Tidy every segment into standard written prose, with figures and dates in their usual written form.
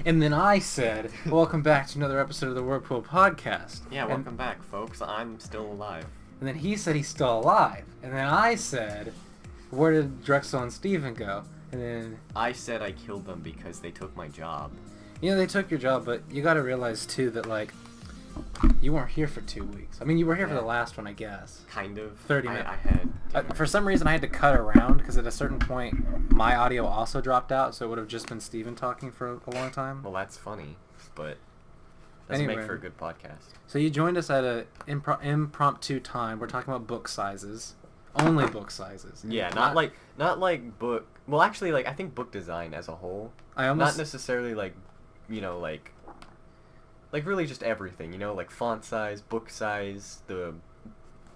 And then I said, welcome back to another episode of the WordPool podcast. Yeah, welcome back, folks. I'm still alive. And then he said he's still alive. And then I said, where did Drexel and Steven go? And then I said I killed them because they took my job. you know, they took your job, but you got to realize too that like you weren't here for 2 weeks. I mean, you were here for the last one, I guess. Kind of. 30 minutes. I had. For some reason, I had to cut around because at a certain point, my audio also dropped out, so it would have just been Steven talking for a long time. Well, that's funny, but doesn't make for a good podcast. So you joined us at a impromptu time. We're talking about book sizes, only book sizes. Yeah, not like book. Well, actually, like I think book design as a whole. Not necessarily like, you know, like really just everything. You know, like font size, book size, the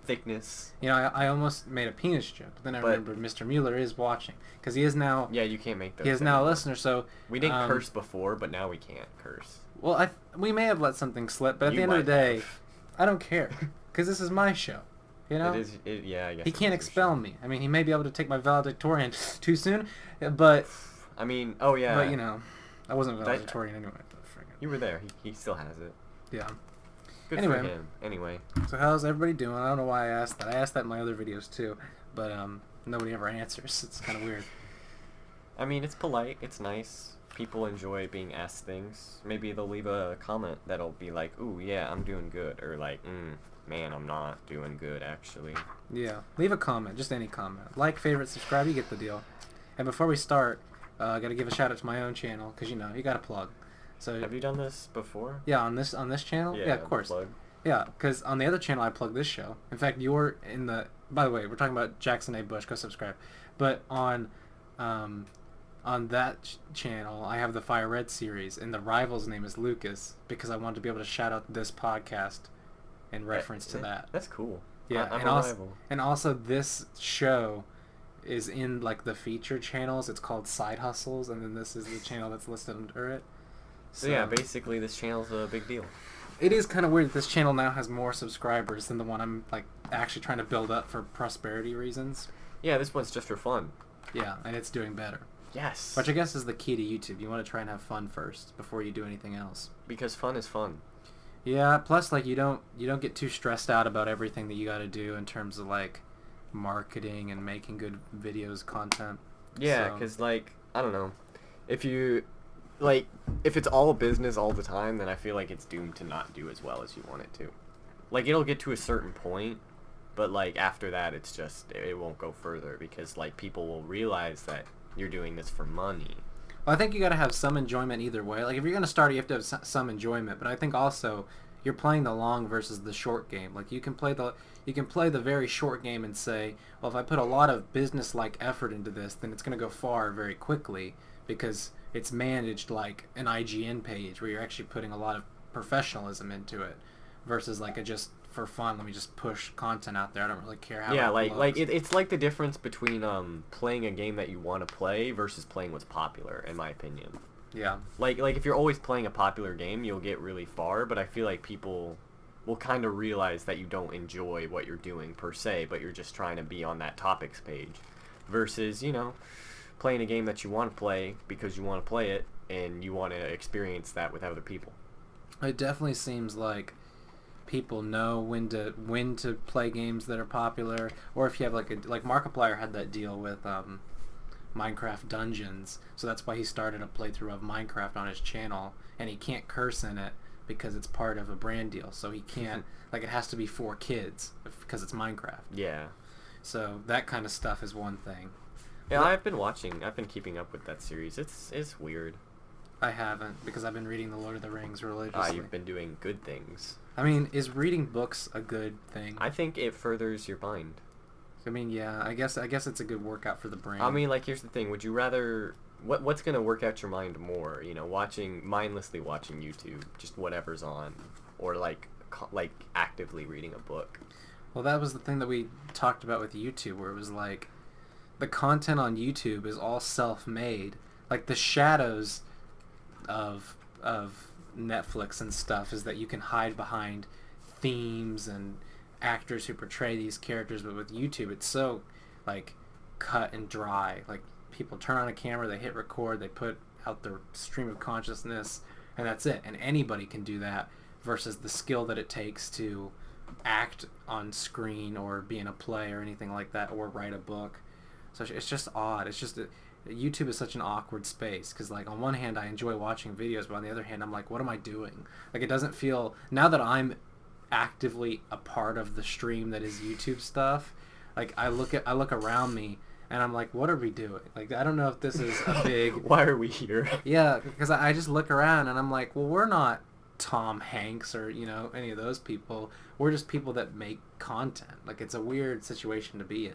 thickness. You know, I almost made a penis joke, but then I remembered Mr. Mueller is watching because he is now. Yeah, you can't make those. He is now a listener, so we didn't curse before, but now we can't curse. Well, we may have let something slip, but at the end of the day, I don't care because this is my show. You know? Yeah, I guess. He can't expel me. I mean, he may be able to take my valedictorian too soon, but. I mean, oh yeah. But you know, I wasn't valedictorian anyway. You were there. He still has it. Yeah. Good for him. Anyway. So how's everybody doing? I don't know why I asked that. I asked that in my other videos too, but nobody ever answers. It's kind of weird. I mean, it's polite. It's nice. People enjoy being asked things. Maybe they'll leave a comment that'll be like, "Ooh, yeah, I'm doing good," or like, "Man, I'm not doing good actually." Yeah. Leave a comment. Just any comment. Like, favorite, subscribe. You get the deal. And before we start, I got to give a shout out to my own channel because you know you got to plug. So have you done this before? Yeah, on this channel. Yeah, of course. Plug. Yeah, because on the other channel I plug this show. In fact, you're in the. By the way, we're talking about Jackson A. Bush. Go subscribe. But on that channel, I have the Fire Red series, and the rival's name is Lucas because I wanted to be able to shout out this podcast in reference to that. That's cool. Yeah, I'm a rival. And also this show is in like the feature channels. It's called Side Hustles, and then this is the channel that's listed under it. So yeah, basically this channel's a big deal. It is kind of weird that this channel now has more subscribers than the one I'm like actually trying to build up for prosperity reasons. Yeah, this one's just for fun. Yeah, and it's doing better. Yes. Which I guess is the key to YouTube. You want to try and have fun first before you do anything else. Because fun is fun. Yeah, plus like you don't get too stressed out about everything that you got to do in terms of like marketing and making good videos, content. Yeah, because like I don't know, if it's all business all the time, then I feel like it's doomed to not do as well as you want it to. Like it'll get to a certain point, but like after that, it's just it won't go further because like people will realize that you're doing this for money. Well, I think you got to have some enjoyment either way. Like if you're gonna start, you have to have some enjoyment. But I think also you're playing the long versus the short game. Like you can play the very short game and say, well, if I put a lot of business-like effort into this, then it's gonna go far very quickly because it's managed like an IGN page where you're actually putting a lot of professionalism into it, versus like a just for fun, let me just push content out there. I don't really care how. Yeah, it's like the difference between playing a game that you want to play versus playing what's popular, in my opinion. Yeah. Like if you're always playing a popular game, you'll get really far, but I feel like people will kind of realize that you don't enjoy what you're doing per se, but you're just trying to be on that topics page, versus, you know, playing a game that you want to play because you want to play it and you want to experience that with other people. It definitely seems like people know when to play games that are popular, or if you have like Markiplier had that deal with Minecraft Dungeons, so that's why he started a playthrough of Minecraft on his channel, and he can't curse in it because it's part of a brand deal, so he can't like it has to be for kids because it's Minecraft. Yeah. So that kind of stuff is one thing. Yeah, I've been keeping up with that series. It's weird. I haven't because I've been reading The Lord of the Rings religiously. You've been doing good things. I mean, is reading books a good thing? I think it furthers your mind. I mean, yeah, I guess it's a good workout for the brain. I mean, like, here's the thing. Would you rather... What's going to work out your mind more? You know, mindlessly watching YouTube, just whatever's on, or, like actively reading a book? Well, that was the thing that we talked about with YouTube, where it was like, the content on YouTube is all self-made. Like, the shadows of Netflix and stuff is that you can hide behind themes and actors who portray these characters, but with YouTube it's so like cut and dry. Like people turn on a camera, they hit record, they put out their stream of consciousness, and that's it. And anybody can do that versus the skill that it takes to act on screen or be in a play or anything like that, or write a book. So it's just odd. It's just YouTube is such an awkward space because, like, on one hand I enjoy watching videos, but on the other hand I'm like, what am I doing? Like, it doesn't feel, now that I'm actively a part of the stream that is YouTube stuff, like, I look around me and I'm like, what are we doing? Like, I don't know if this is a big Why are we here? yeah, because I just look around and I'm like, well, we're not Tom Hanks or, you know, any of those people. We're just people that make content. Like, it's a weird situation to be in,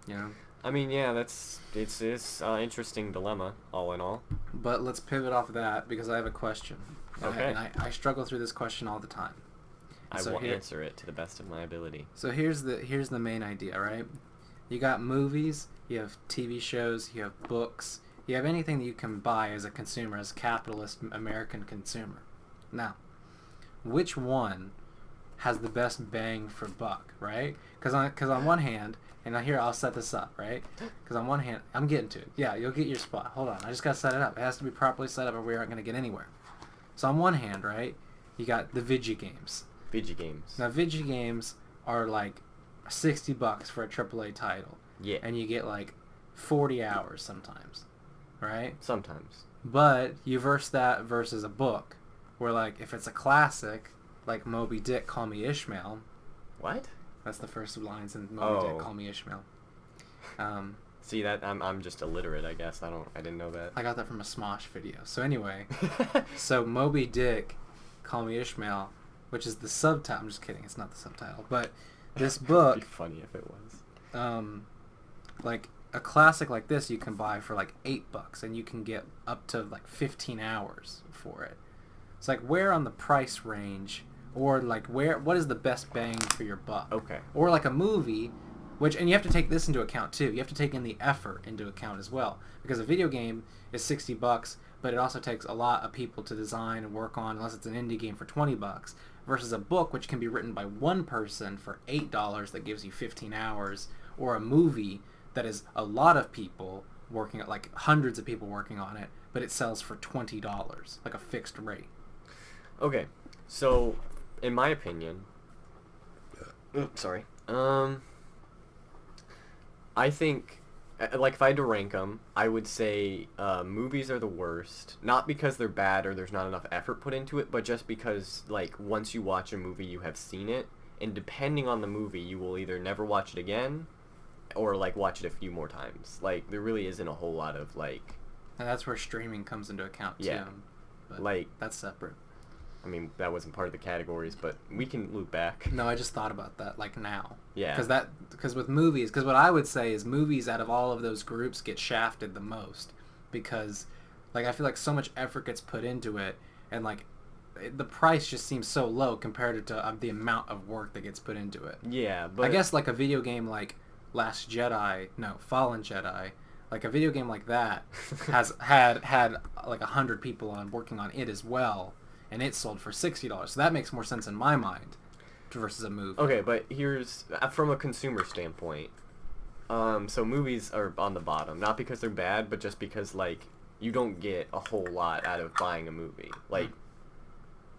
you know? I mean, yeah, it's interesting dilemma, all in all. But let's pivot off of that because I have a question. Okay. And I struggle through this question all the time. I will answer it to the best of my ability. So here's the main idea, right? You got movies, you have TV shows, you have books, you have anything that you can buy as a consumer, as a capitalist American consumer. Now, which one has the best bang for buck, right? Because on one hand, and here I'll set this up, right? Because on one hand, I'm getting to it. Yeah, you'll get your spot. Hold on, I just gotta set it up. It has to be properly set up, or we aren't gonna get anywhere. So on one hand, right, you got the video games. Video games. Now, video games are like $60 for a AAA title. Yeah. And you get like 40 hours sometimes, right? Sometimes. But you verse that versus a book, where, like, if it's a classic, like Moby Dick, Call Me Ishmael. What? That's the first lines in Moby Dick, Call Me Ishmael. See, that I'm just illiterate, I guess. I didn't know that. I got that from a Smosh video. So anyway, so Moby Dick, Call Me Ishmael, which is the subtitle. I'm just kidding. It's not the subtitle, but this book. It'd be funny if it was. Like a classic like this, you can buy for like $8, and you can get up to like 15 hours for it. It's like, where on the price range, or like what is the best bang for your buck? Okay. Or like a movie, and you have to take this into account too. You have to take in the effort into account as well, because a video game is $60, but it also takes a lot of people to design and work on, unless it's an indie game for $20, versus a book which can be written by one person for $8 that gives you 15 hours, or a movie that is a lot of people working, like hundreds of people working on it, but it sells for $20, like a fixed rate. Okay, so in my opinion, sorry, I think, like, if I had to rank them, I would say movies are the worst. Not because they're bad or there's not enough effort put into it, but just because, like, once you watch a movie, you have seen it, and depending on the movie, you will either never watch it again, or, like, watch it a few more times. Like, there really isn't a whole lot of, like... And that's where streaming comes into account, too. Yeah. But like... that's separate. I mean, that wasn't part of the categories, but we can loop back. No, I just thought about that, like, now. Yeah. Because with movies, because what I would say is movies out of all of those groups get shafted the most, because, like, I feel like so much effort gets put into it, and, like, the price just seems so low compared to the amount of work that gets put into it. Yeah, but... I guess, like, a video game like Fallen Jedi, like, a video game like that has had like 100 people working on it as well, and it sold for $60. So that makes more sense in my mind versus a movie. Okay, but here's, from a consumer standpoint, so movies are on the bottom, not because they're bad, but just because, like, you don't get a whole lot out of buying a movie. Like,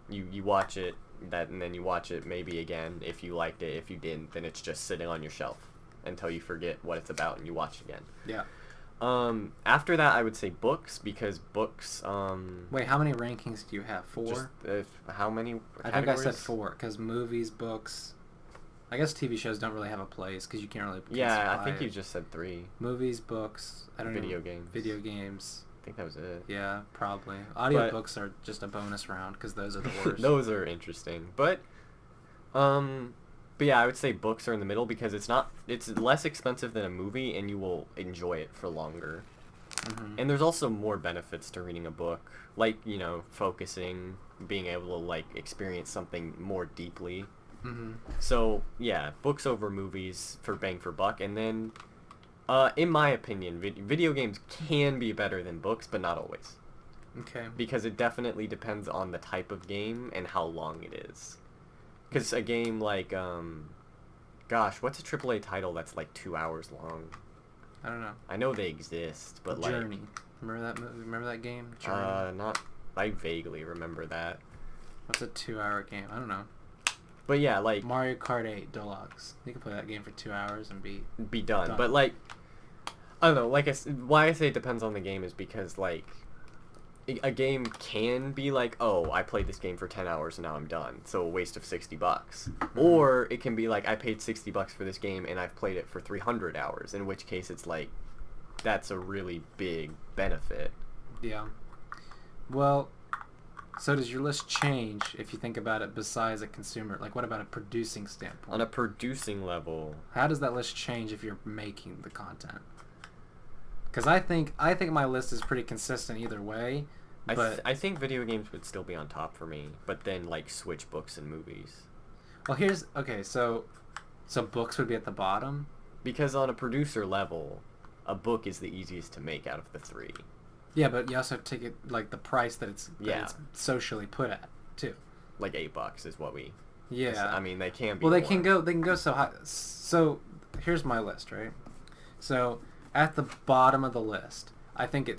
you watch it, and then you watch it maybe again if you liked it. If you didn't, then it's just sitting on your shelf until you forget what it's about and you watch it again. Yeah. After that, I would say books, because books... Wait, how many rankings do you have? 4? Just, how many I think I said 4, because movies, books... I guess TV shows don't really have a place, because you can't really... Yeah, I think you just said 3. Movies, books... I don't know. Video games. Video games. I think that was it. Yeah, probably. Audiobooks are just a bonus round, because those are the worst. Those are interesting. But yeah, I would say books are in the middle, because it's less expensive than a movie, and you will enjoy it for longer. Mm-hmm. And there's also more benefits to reading a book, like, focusing, being able to, like, experience something more deeply. Mm-hmm. So, yeah, books over movies for bang for buck. And then, in my opinion, video games can be better than books, but not always. Okay. Because it definitely depends on the type of game and how long it is. Because a game like, gosh, what's a AAA title that's like 2 hours long? I don't know. I know they exist, but Journey. Remember that movie? Remember that game? Journey? Not. I vaguely remember that. What's a 2-hour game? I don't know. But yeah, like Mario Kart 8 Deluxe. You can play that game for 2 hours and be done. But like, I don't know. Like why I say it depends on the game is because like a game can be like, oh, I played this game for 10 hours and now I'm done, so a waste of $60. Mm-hmm. Or it can be like, I paid $60 for this game and I've played it for 300 hours, in which case it's like, that's a really big benefit. Yeah. Well, so does your list change if you think about it besides a consumer? Like, what about a producing standpoint? On a producing level, how does that list change if you're making the content? Because I think my list is pretty consistent either way. But I think video games would still be on top for me, but then like switch books and movies. well, so books would be at the bottom. Because on a producer level, a book is the easiest to make out of the three. Yeah, but you also have to take it like the price that it's socially put at too. Like $8 is what we. Yeah. I mean, they can be. Well, they more. can go so high. So here's my list, right? So at the bottom of the list, I think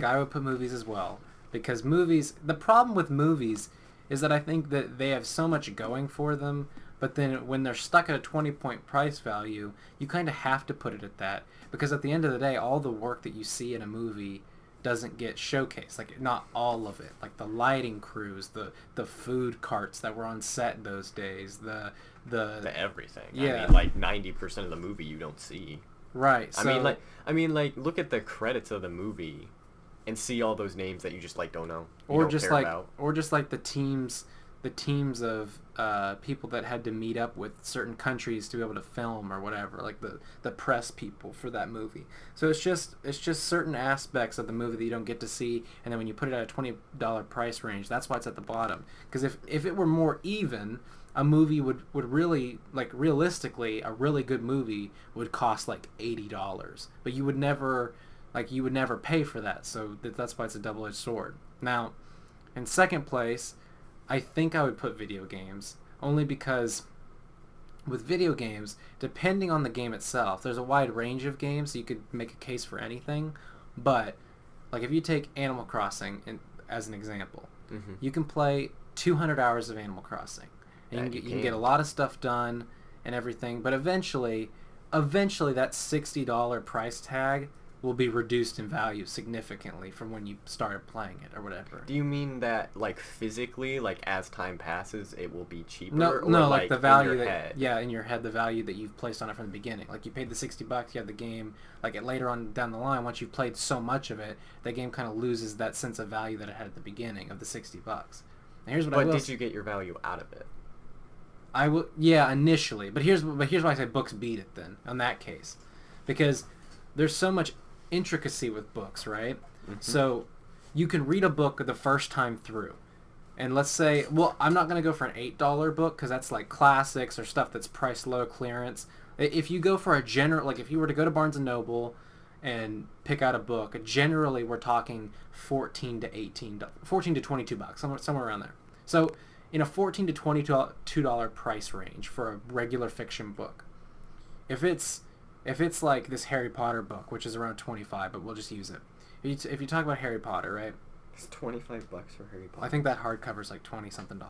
I would put movies as well, because movies. The problem with movies is that I think that they have so much going for them, but then when they're stuck at a 20-point price value, you kind of have to put it at that, because at the end of the day, all the work that you see in a movie doesn't get showcased. Like, not all of it. Like the lighting crews, the food carts that were on set those days, the everything. Yeah. I mean, like 90% of the movie you don't see. Right. So, I mean, like look at the credits of the movie, and see all those names that you just like don't know. Or just like the teams of people that had to meet up with certain countries to be able to film or whatever, like the press people for that movie. So it's just certain aspects of the movie that you don't get to see, and then when you put it at a $20 price range, that's why it's at the bottom. Because if it were more even, a movie would really, like, realistically, a really good movie would cost like $80, but you would never pay for that. So that's why it's a double-edged sword. Now, in second place, I think I would put video games, only because with video games, depending on the game itself, there's a wide range of games, so you could make a case for anything. But like, if you take Animal Crossing as an example, Mm-hmm. you can play 200 hours of Animal Crossing, and you can get a lot of stuff done and everything. But eventually that $60 price tag will be reduced in value significantly from when you started playing it or whatever. Do you mean that, like, physically, like, as time passes, it will be cheaper? No, like the value in your that head? yeah, in your head, the value that you've placed on it from the beginning. Like, you paid the $60, you have the game. Like, later on down the line, once you've played so much of it, the game kind of loses that sense of value that it had at the beginning of the $60. And here's what I will. But did you get your value out of it? I will, yeah, initially. But here's why I say books beat it then, in that case. Because there's so much intricacy with books, right? Mm-hmm. So you can read a book the first time through. And let's say, well, I'm not going to go for an $8 book, because that's like classics or stuff that's priced low, clearance. If you go for a general, like if you were to go to Barnes & Noble and pick out a book, generally we're talking $14 to $22, somewhere around there. So in a $14 to $22 price range for a regular fiction book, if it's like this Harry Potter book, which is around $25, but we'll just use it. If you talk about Harry Potter, right? It's $25 for Harry Potter. I think that hardcover's like $20-something.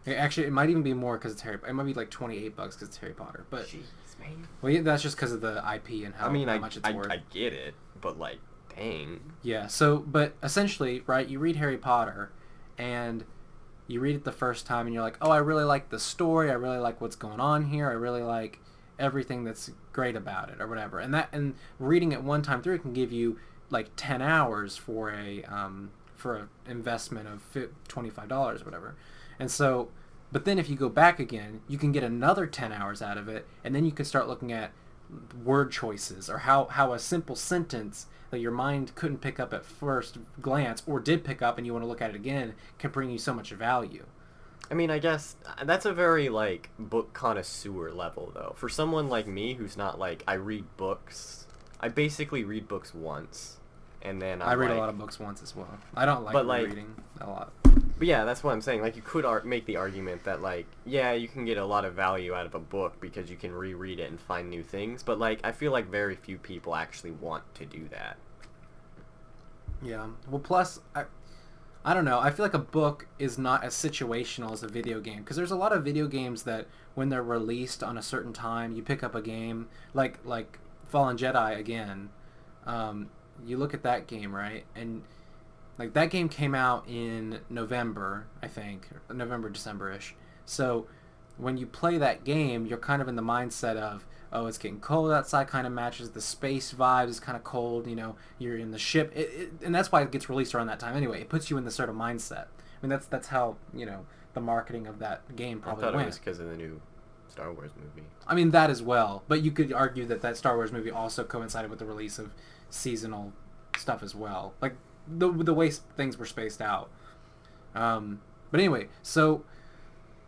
Actually, it might even be more because it's Harry. It might be like $28 because it's Harry Potter. But jeez, man. Well, yeah, that's just because of the IP and how much it's worth. I get it, but like, dang. Yeah. So, but essentially, right? You read Harry Potter, and you read it the first time, and you're like, oh, I really like the story. I really like what's going on here. I really like everything that's great about it, or whatever. And reading it one time through can give you like 10 hours for an investment of $25 or whatever. And so, but then if you go back again, you can get another 10 hours out of it, and then you can start looking at word choices, or how a simple sentence that your mind couldn't pick up at first glance, or did pick up and you want to look at it again, can bring you so much value. I mean, I guess that's a very, like, book connoisseur level, though. For someone like me who's not, like, I read books, I basically read books once, and then I read a lot of books once as well. I don't like reading a lot. But yeah, that's what I'm saying. Like, you could make the argument that, like, yeah, you can get a lot of value out of a book because you can reread it and find new things, but, like, I feel like very few people actually want to do that. Yeah. Well, plus I don't know. I feel like a book is not as situational as a video game because there's a lot of video games that when they're released on a certain time, you pick up a game like Fallen Jedi again. Um, you look at that game, right? And like that game came out in November, I think, November, December-ish. So when you play that game, you're kind of in the mindset of, oh, it's getting cold outside, kind of matches the space vibe is kind of cold, you know, you're in the ship. And that's why it gets released around that time anyway. It puts you in the sort of mindset. I mean, that's how, you know, the marketing of that game I probably thought went. it was because of the new Star Wars movie. I mean, that as well. But you could argue that that Star Wars movie also coincided with the release of seasonal stuff as well. Like, the way things were spaced out. But anyway, so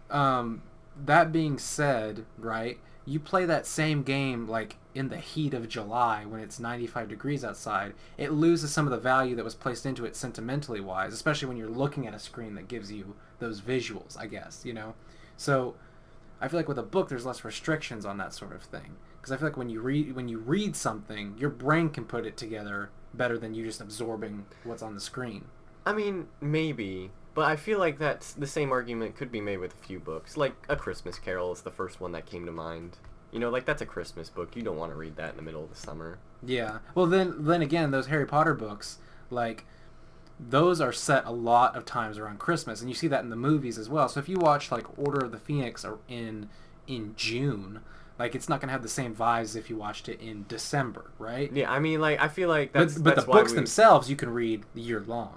that being said, right, you play that same game like in the heat of July when it's 95 degrees outside, it loses some of the value that was placed into it sentimentally wise, especially when you're looking at a screen that gives you those visuals, I guess, you know. So I feel like with a book there's less restrictions on that sort of thing because I feel like when you read something, your brain can put it together better than you just absorbing what's on the screen. I mean, maybe, but I feel like that's the same argument could be made with a few books. Like A Christmas Carol is the first one that came to mind. You know, like that's a Christmas book. You don't want to read that in the middle of the summer. Yeah. Well, then again, those Harry Potter books, like those are set a lot of times around Christmas, and you see that in the movies as well. So if you watch like Order of the Phoenix or in June, like it's not gonna have the same vibes as if you watched it in December, right? Yeah, I mean, like I feel like that's but that's the why books themselves you can read year long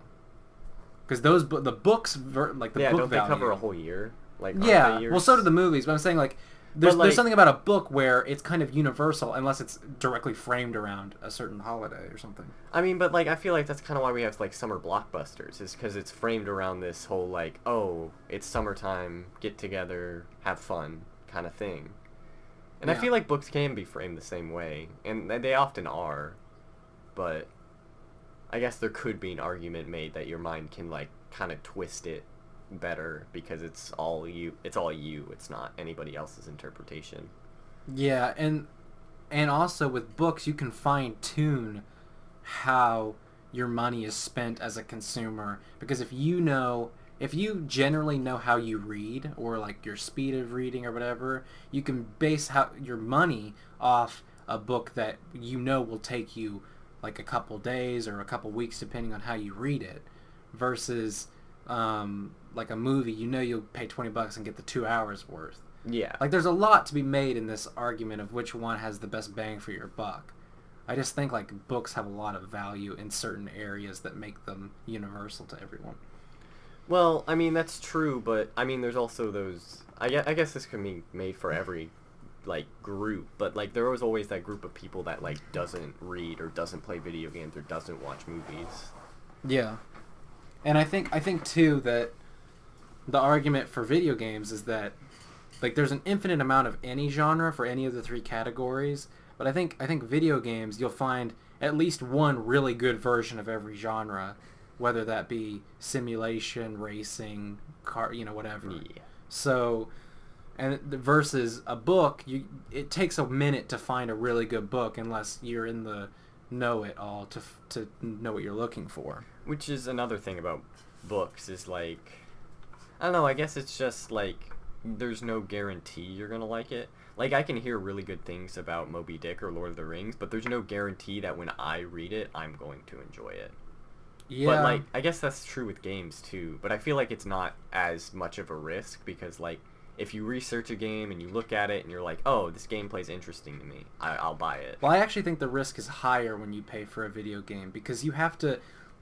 because the books like the yeah, book don't they value, cover a whole year? Like aren't yeah. they years? Well, so do the movies, but I'm saying like there's something about a book where it's kind of universal unless it's directly framed around a certain holiday or something. I mean, but like I feel like that's kind of why we have like summer blockbusters, is because it's framed around this whole like, oh, it's summertime, get together, have fun kind of thing. And I Yeah. feel like books can be framed the same way, and they often are, but I guess there could be an argument made that your mind can like kind of twist it better because it's all you, it's not anybody else's interpretation. Yeah, and also with books you can fine tune how your money is spent as a consumer because if you generally know how you read or like your speed of reading or whatever, you can base how your money off a book that you know will take you like a couple days or a couple weeks depending on how you read it versus like a movie you know you'll pay $20 and get the 2 hours worth. Yeah. Like there's a lot to be made in this argument of which one has the best bang for your buck. I just think like books have a lot of value in certain areas that make them universal to everyone. Well, I mean that's true, but I mean there's also those. I guess this can be made for every like group, but like there was always that group of people that like doesn't read or doesn't play video games or doesn't watch movies. Yeah, and I think too that the argument for video games is that like there's an infinite amount of any genre for any of the three categories, but I think video games you'll find at least one really good version of every genre, whether that be simulation, racing, car, you know, whatever. Yeah. So, and versus a book, it takes a minute to find a really good book unless you're in the know it all to know what you're looking for. Which is another thing about books is like, I don't know, I guess it's just like there's no guarantee you're gonna like it. Like I can hear really good things about Moby Dick or Lord of the Rings, but there's no guarantee that when I read it, I'm going to enjoy it. Yeah. But like I guess that's true with games too, but I feel like it's not as much of a risk because like if you research a game and you look at it and you're like, oh, this gameplay's interesting to me, I'll buy it. Well, I actually think the risk is higher when you pay for a video game because you have to,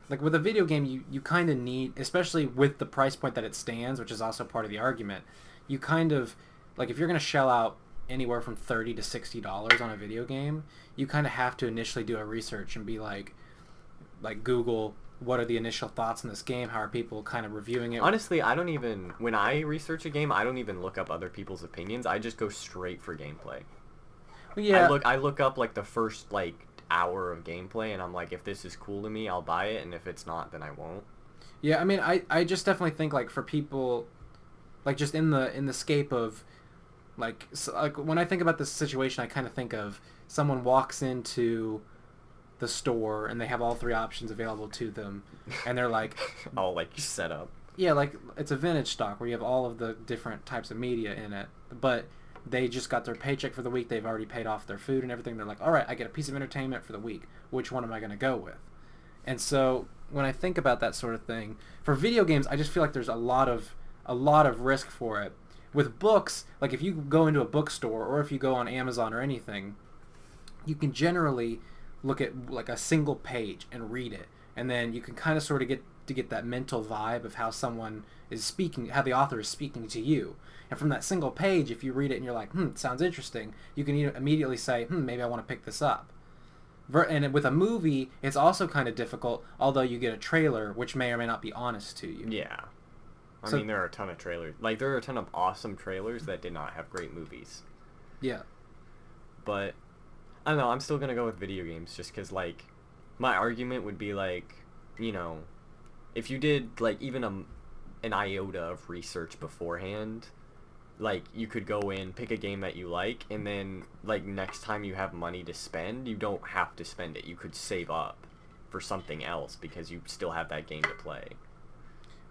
like with a video game, you kind of need, especially with the price point that it stands, which is also part of the argument, you kind of, like if you're going to shell out anywhere from $30 to $60 on a video game, you kind of have to initially do a research and be like Google, what are the initial thoughts on this game? How are people kind of reviewing it? Honestly, I don't even, when I research a game, I don't even look up other people's opinions. I just go straight for gameplay. Well, yeah. I look up like the first like hour of gameplay and I'm like, if this is cool to me, I'll buy it, and if it's not, then I won't. Yeah, I mean, I just definitely think like for people, like just in the scape of, like when I think about this situation, I kind of think of someone walks into the store and they have all three options available to them, and they're like, all like set up. yeah, like it's a vintage stock where you have all of the different types of media in it, but they just got their paycheck for the week. They've already paid off their food and everything. They're like, all right, I get a piece of entertainment for the week. Which one am I going to go with? And so when I think about that sort of thing, for video games, I just feel like there's a lot of risk for it. With books, like if you go into a bookstore or if you go on Amazon or anything, you can generally look at like a single page and read it, and then you can kind of sort of get that mental vibe of how someone is speaking, how the author is speaking to you. And from that single page, if you read it and you're like, sounds interesting, you can immediately say, maybe I want to pick this up. And with a movie, it's also kind of difficult, although you get a trailer, which may or may not be honest to you. Yeah. I mean, there are a ton of trailers. Like, there are a ton of awesome trailers that did not have great movies. Yeah. But, I don't know, I'm still going to go with video games just because, like, my argument would be, like, you know, if you did, like, even an iota of research beforehand, like, you could go in, pick a game that you like, and then, like, next time you have money to spend, you don't have to spend it. You could save up for something else because you still have that game to play.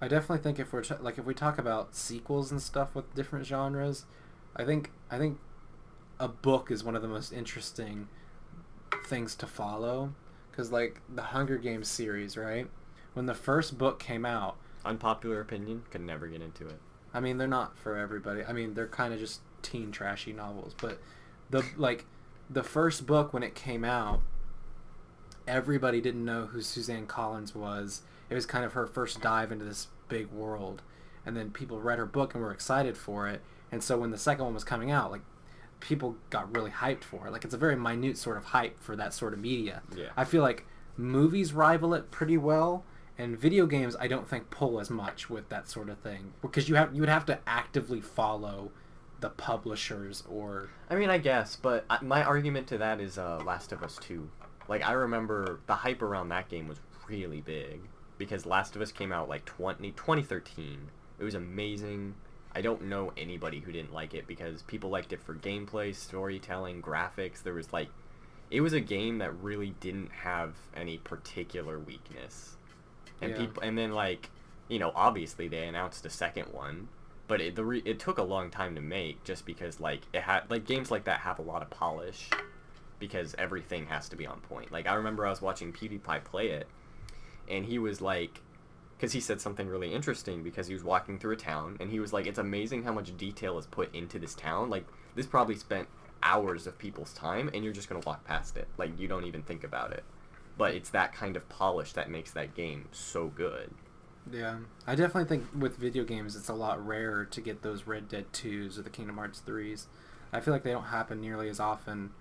I definitely think if we talk about sequels and stuff with different genres, I think a book is one of the most interesting things to follow, because like the Hunger Games series, right? When the first book came out, unpopular opinion, could never get into it. I mean, they're not for everybody. I mean, they're kind of just teen trashy novels, but the first book when it came out, everybody didn't know who Suzanne Collins was. It was kind of her first dive into this big world, and then people read her book and were excited for it. And so when the second one was coming out, like, people got really hyped for it. Like, it's a very minute sort of hype for that sort of media. Yeah. I feel like movies rival it pretty well, and video games I don't think pull as much with that sort of thing, because you would have to actively follow the publishers or... I mean, I guess, but my argument to that is Last of Us 2. Like, I remember the hype around that game was really big, because Last of Us came out like 2013. It was amazing. I don't know anybody who didn't like it, because people liked it for gameplay, storytelling, graphics. There was like, it was a game that really didn't have any particular weakness. And Yeah. people, and then like, you know, obviously they announced a second one, but it took a long time to make, just because like it had, like, games like that have a lot of polish, because everything has to be on point. Like, I remember I was watching PewDiePie play it, and he was like, because he said something really interesting, because he was walking through a town, and he was like, it's amazing how much detail is put into this town. Like, this probably spent hours of people's time, and you're just going to walk past it. Like, you don't even think about it. But it's that kind of polish that makes that game so good. Yeah. I definitely think with video games it's a lot rarer to get those Red Dead 2s or the Kingdom Hearts 3s. I feel like they don't happen nearly as often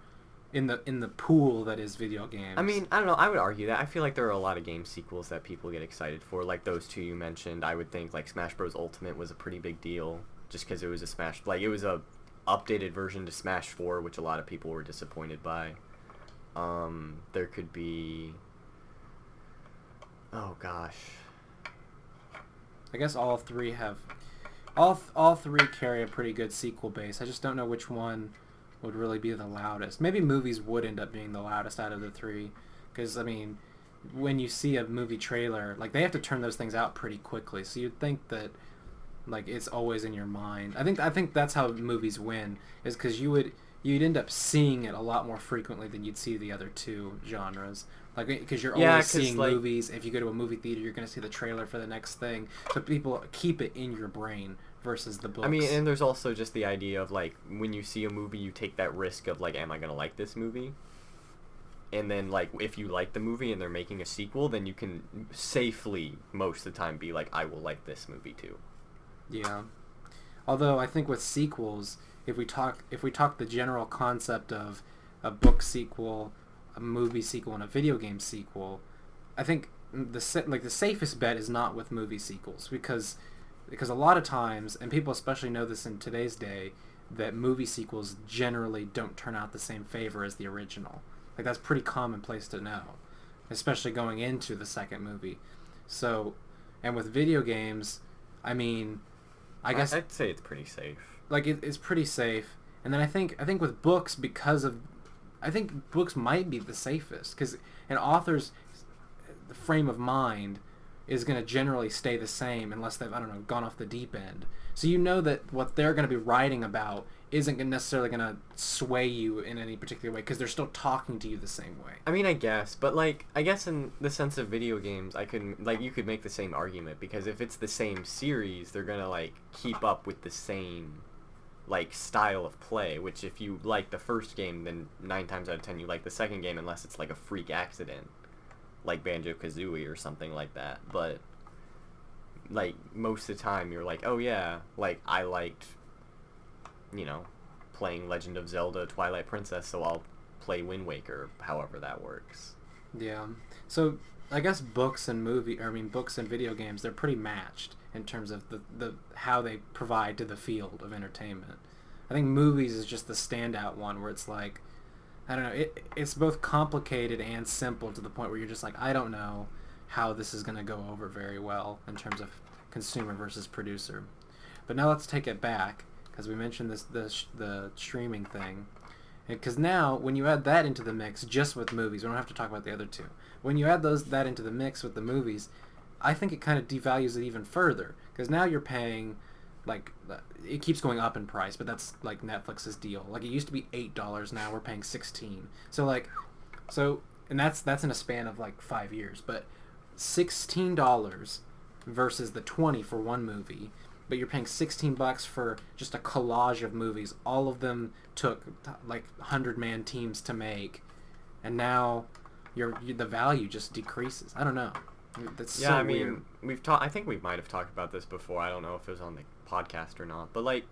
in the pool that is video games. I mean, I don't know, I would argue that. I feel like there are a lot of game sequels that people get excited for, like those two you mentioned. I would think, like, Smash Bros. Ultimate was a pretty big deal, just because it was it was a updated version to Smash 4, which a lot of people were disappointed by. There could be... Oh, gosh. I guess all three have... All three carry a pretty good sequel base. I just don't know which one would really be the loudest. Maybe movies would end up being the loudest out of the three, because I mean, when you see a movie trailer, like, they have to turn those things out pretty quickly, so you'd think that, like, it's always in your mind. I think that's how movies win, is because you'd end up seeing it a lot more frequently than you'd see the other two genres. Like, because you're always seeing, like, movies. If you go to a movie theater, you're going to see the trailer for the next thing, so people keep it in your brain versus the books. I mean, and there's also just the idea of, like, when you see a movie, you take that risk of, like, am I going to like this movie? And then, like, if you like the movie and they're making a sequel, then you can safely, most of the time, be like, I will like this movie too. Yeah. Although I think with sequels, if we talk the general concept of a book sequel, a movie sequel, and a video game sequel, I think the safest bet is not with movie sequels, because a lot of times, and people especially know this in today's day, that movie sequels generally don't turn out the same favor as the original. Like, that's pretty commonplace to know, especially going into the second movie. So, and with video games, I mean, I guess I'd say it's pretty safe. Like, it's pretty safe. And then I think with books, I think books might be the safest, because an author's frame of mind is going to generally stay the same unless they've, I don't know, gone off the deep end. So you know that what they're going to be writing about isn't necessarily going to sway you in any particular way because they're still talking to you the same way. I mean, I guess, but like, I guess in the sense of video games, I could like you could make the same argument because if it's the same series, they're gonna like keep up with the same like style of play. Which if you like the first game, then 9 times out of 10 you like the second game, unless it's like a freak accident, like Banjo-Kazooie or something like that. But like most of the time, you're like, oh yeah, like I liked, you know, playing Legend of Zelda Twilight Princess, so I'll play Wind Waker, however that works. Yeah. So I guess books and books and video games, they're pretty matched in terms of the how they provide to the field of entertainment. I think movies is just the standout one where it's like, I don't know, it's both complicated and simple to the point where you're just like, I don't know how this is going to go over very well in terms of consumer versus producer. But now let's take it back because we mentioned the streaming thing. Because now, when you add that into the mix, just with movies, we don't have to talk about the other two. When you add that into the mix with the movies, I think it kind of devalues it even further. Because now you're paying, like, it keeps going up in price, but that's like Netflix's deal. Like, it used to be $8, now we're paying $16. And that's in a span of like 5 years. But $16 versus the 20 for one movie. But you're paying $16 for just a collage of movies. All of them took like 100-man teams to make, and now the value just decreases. I don't know. That's Yeah, so I mean, weird. I think we might have talked about this before. I don't know if it was on the podcast or not, but like,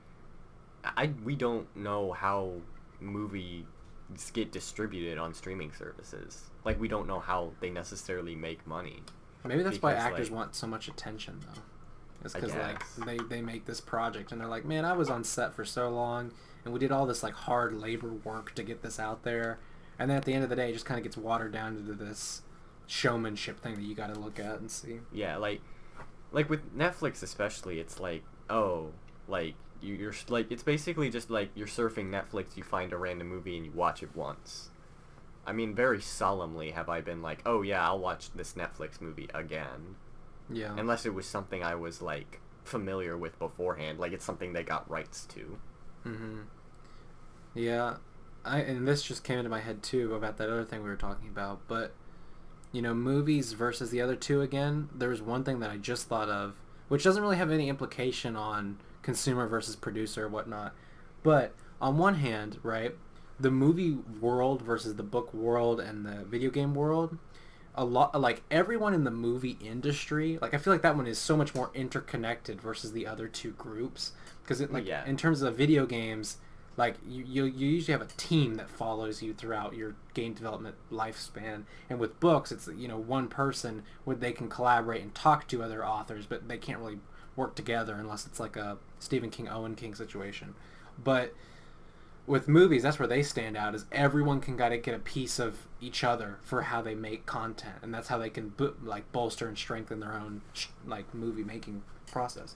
we don't know how movies get distributed on streaming services. Like, we don't know how they necessarily make money. Maybe that's why Because, actors like, want so much attention, though. It's I because like guess. they make this project and they're like, man, I was on set for so long and we did all this like hard labor work to get this out there, and then at the end of the day, it just kind of gets watered down into this showmanship thing that you got to look at and see. Yeah, like with Netflix especially, it's like, oh, like you're like it's basically just like you're surfing Netflix, you find a random movie and you watch it once. I mean, very solemnly have I been like, oh yeah, I'll watch this Netflix movie again. Yeah. Unless it was something I was like familiar with beforehand, like it's something they got rights to. Mm-hmm. Yeah. And this just came into my head too about that other thing we were talking about, but movies versus the other two again, there's one thing that I just thought of, which doesn't really have any implication on consumer versus producer or whatnot. But on one hand, right, the movie world versus the book world and the video game world, a lot like everyone in the movie industry, like I feel like that one is so much more interconnected versus the other two groups because it like Yeah. in terms of video games, like you usually have a team that follows you throughout your game development lifespan, and with books it's one person where they can collaborate and talk to other authors, but they can't really work together unless it's like a Stephen King Owen King situation. But with movies, that's where they stand out, is everyone can gotta get a piece of each other for how they make content, and that's how they can bolster and strengthen their own like movie making process.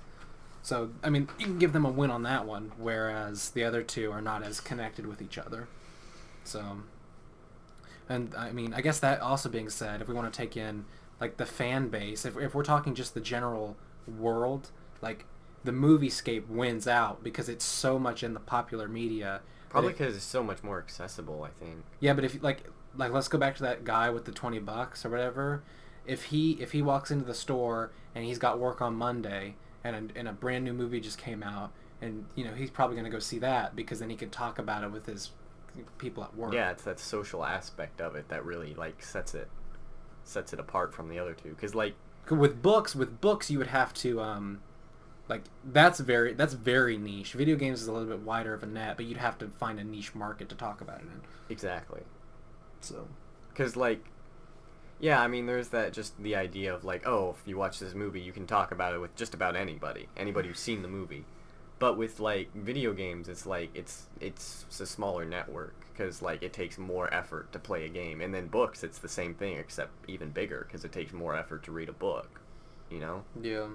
So I mean, you can give them a win on that one, whereas the other two are not as connected with each other. So, and I mean, I guess that also being said, if we want to take in like the fan base, if we're talking just the general world, like the moviescape wins out because it's so much in the popular media. Probably because it's so much more accessible, I think. Yeah, but if like let's go back to that guy with the $20 or whatever. If he walks into the store and he's got work on Monday and a brand new movie just came out, and he's probably going to go see that because then he could talk about it with his people at work. Yeah, it's that social aspect of it that really like sets it apart from the other two. Because like with books you would have to like that's very niche. Video games is a little bit wider of a net, but you'd have to find a niche market to talk about it in. exactly. So, Because like, yeah, I mean, there's that just the idea of like, oh, if you watch this movie, you can talk about it with just about anybody who's seen the movie. But with like video games, it's like it's a smaller network because like it takes more effort to play a game, and then books, it's the same thing except even bigger because it takes more effort to read a book. yeah.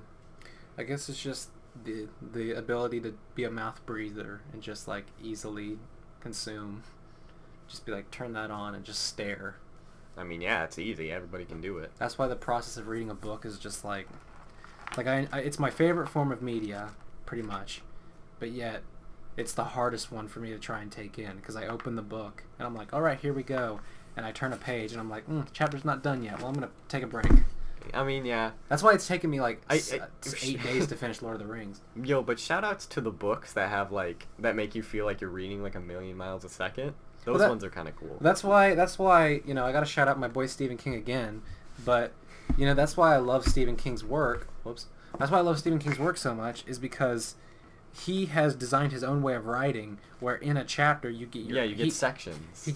I guess it's just the ability to be a mouth breather and just like easily consume. Just be like, turn that on and just stare. I mean, yeah, it's easy. Everybody can do it. That's why the process of reading a book is just I it's my favorite form of media, pretty much, but yet it's the hardest one for me to try and take in because I open the book and I'm like, all right, here we go, and I turn a page and I'm like, chapter's not done yet. Well, I'm gonna take a break. I mean, yeah. That's why it's taken me like I 8 days to finish Lord of the Rings. Yo, but shoutouts to the books that have that make you feel like you're reading like a million miles a second. Those ones are kind of cool. That's why I gotta shout out my boy Stephen King again, but that's why I love Stephen King's work. Whoops. That's why I love Stephen King's work so much is because he has designed his own way of writing where in a chapter you get sections. He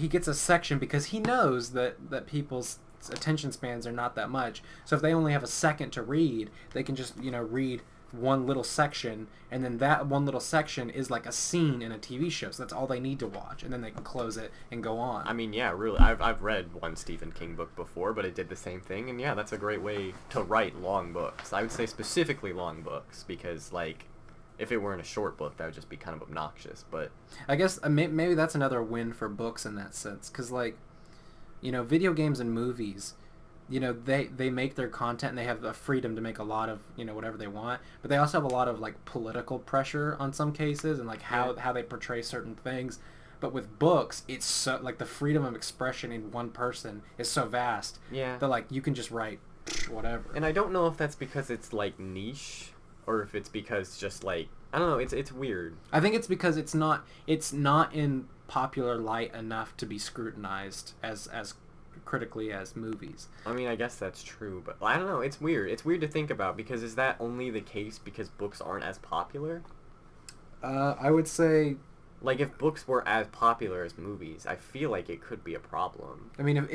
gets a section because he knows that people's attention spans are not that much. So if they only have a second to read, they can just read one little section, and then that one little section is like a scene in a TV show. So that's all they need to watch, and then they can close it and go on. I mean, yeah, really. I've read one Stephen King book before, but it did the same thing, and yeah, that's a great way to write long books. I would say specifically long books because if it weren't a short book, that would just be kind of obnoxious. But I guess maybe that's another win for books in that sense, because video games and movies, they make their content and they have the freedom to make a lot of whatever they want, but they also have a lot of political pressure on some cases and how they portray certain things. But with books, it's so the freedom of expression in one person is so vast that you can just write whatever. And I don't know if that's because it's niche or if it's because just I don't know, it's weird. I think it's because it's not in popular light enough to be scrutinized as critically as movies. I mean, I guess that's true, but I don't know, it's weird. It's weird to think about because is that only the case because books aren't as popular? I would say if books were as popular as movies, I feel like it could be a problem. I mean,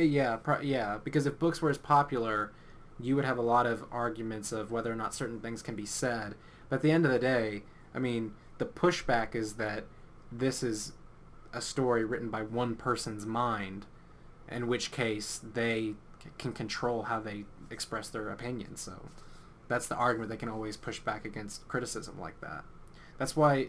because if books were as popular, you would have a lot of arguments of whether or not certain things can be said. But at the end of the day, I mean, the pushback is that this is a story written by one person's mind, in which case they can control how they express their opinions. So that's the argument they can always push back against criticism like that. That's why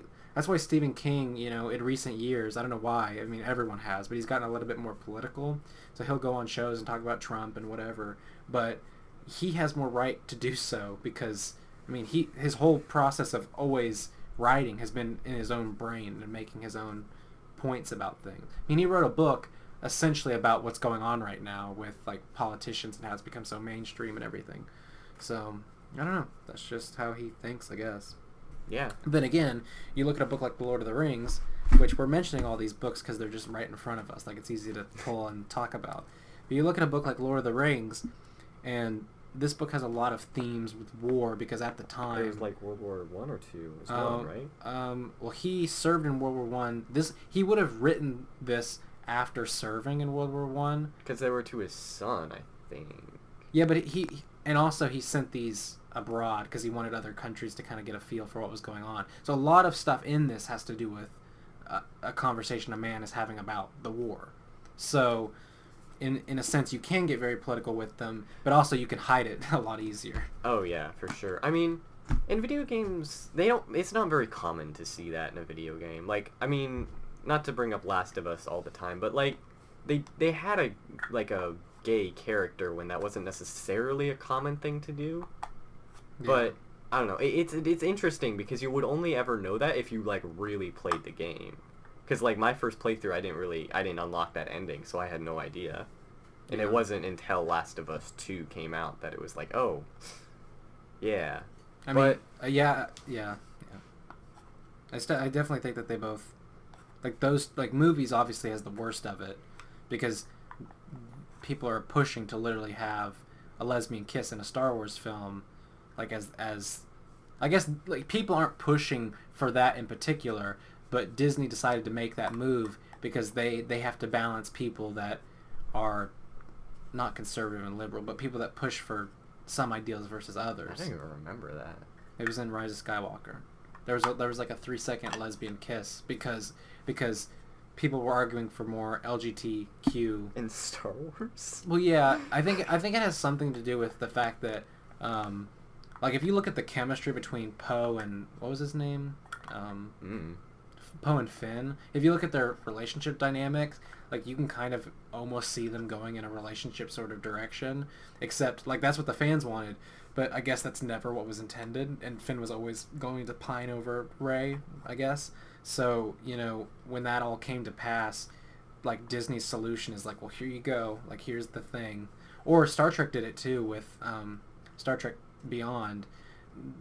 Stephen King, in recent years, I don't know why, I mean everyone has, but he's gotten a little bit more political. So he'll go on shows and talk about Trump and whatever, but he has more right to do so because his whole process of always writing has been in his own brain and making his own points about things. I mean, he wrote a book essentially about what's going on right now with politicians and how it's become so mainstream and everything. So I don't know. That's just how he thinks, I guess. Yeah. Then again, you look at a book like The Lord of the Rings, which we're mentioning all these books because they're just right in front of us. It's easy to pull and talk about. But you look at a book like Lord of the Rings, and this book has a lot of themes with war because at the time... It was World War I or II as well, right? Well, he served in World War I. He would have written this after serving in World War I. Because they were to his son, I think. Yeah, but he sent these abroad because he wanted other countries to kind of get a feel for what was going on. So a lot of stuff in this has to do with a conversation a man is having about the war. So in a sense, you can get very political with them, but also you can hide it a lot easier. Oh yeah, for sure. I mean, in video games, it's not very common to see that in a video game. Not to bring up Last of Us all the time, but they had a gay character when that wasn't necessarily a common thing to do. Yeah. But I don't know. It's interesting because you would only ever know that if you really played the game. Because my first playthrough, I didn't unlock that ending, so I had no idea. And it wasn't until Last of Us 2 came out that it was oh, yeah. I mean, yeah. I definitely think that they both, those movies obviously has the worst of it because people are pushing to literally have a lesbian kiss in a Star Wars film, as I guess people aren't pushing for that in particular, but Disney decided to make that move because they have to balance people that are not conservative and liberal, but people that push for some ideals versus others. I don't even remember that. It was in Rise of Skywalker. There was a 3-second lesbian kiss because people were arguing for more LGBTQ in Star Wars. Well, yeah, I think it has something to do with the fact that if you look at the chemistry between Poe and what was his name, Poe and Finn, if you look at their relationship dynamics, like you can kind of almost see them going in a relationship sort of direction, except like that's what the fans wanted, but I guess that's never what was intended, and Finn was always going to pine over Rey, I guess. So, when that all came to pass, like Disney's solution is like, well, here you go, like here's the thing. Or Star Trek did it too with Star Trek Beyond.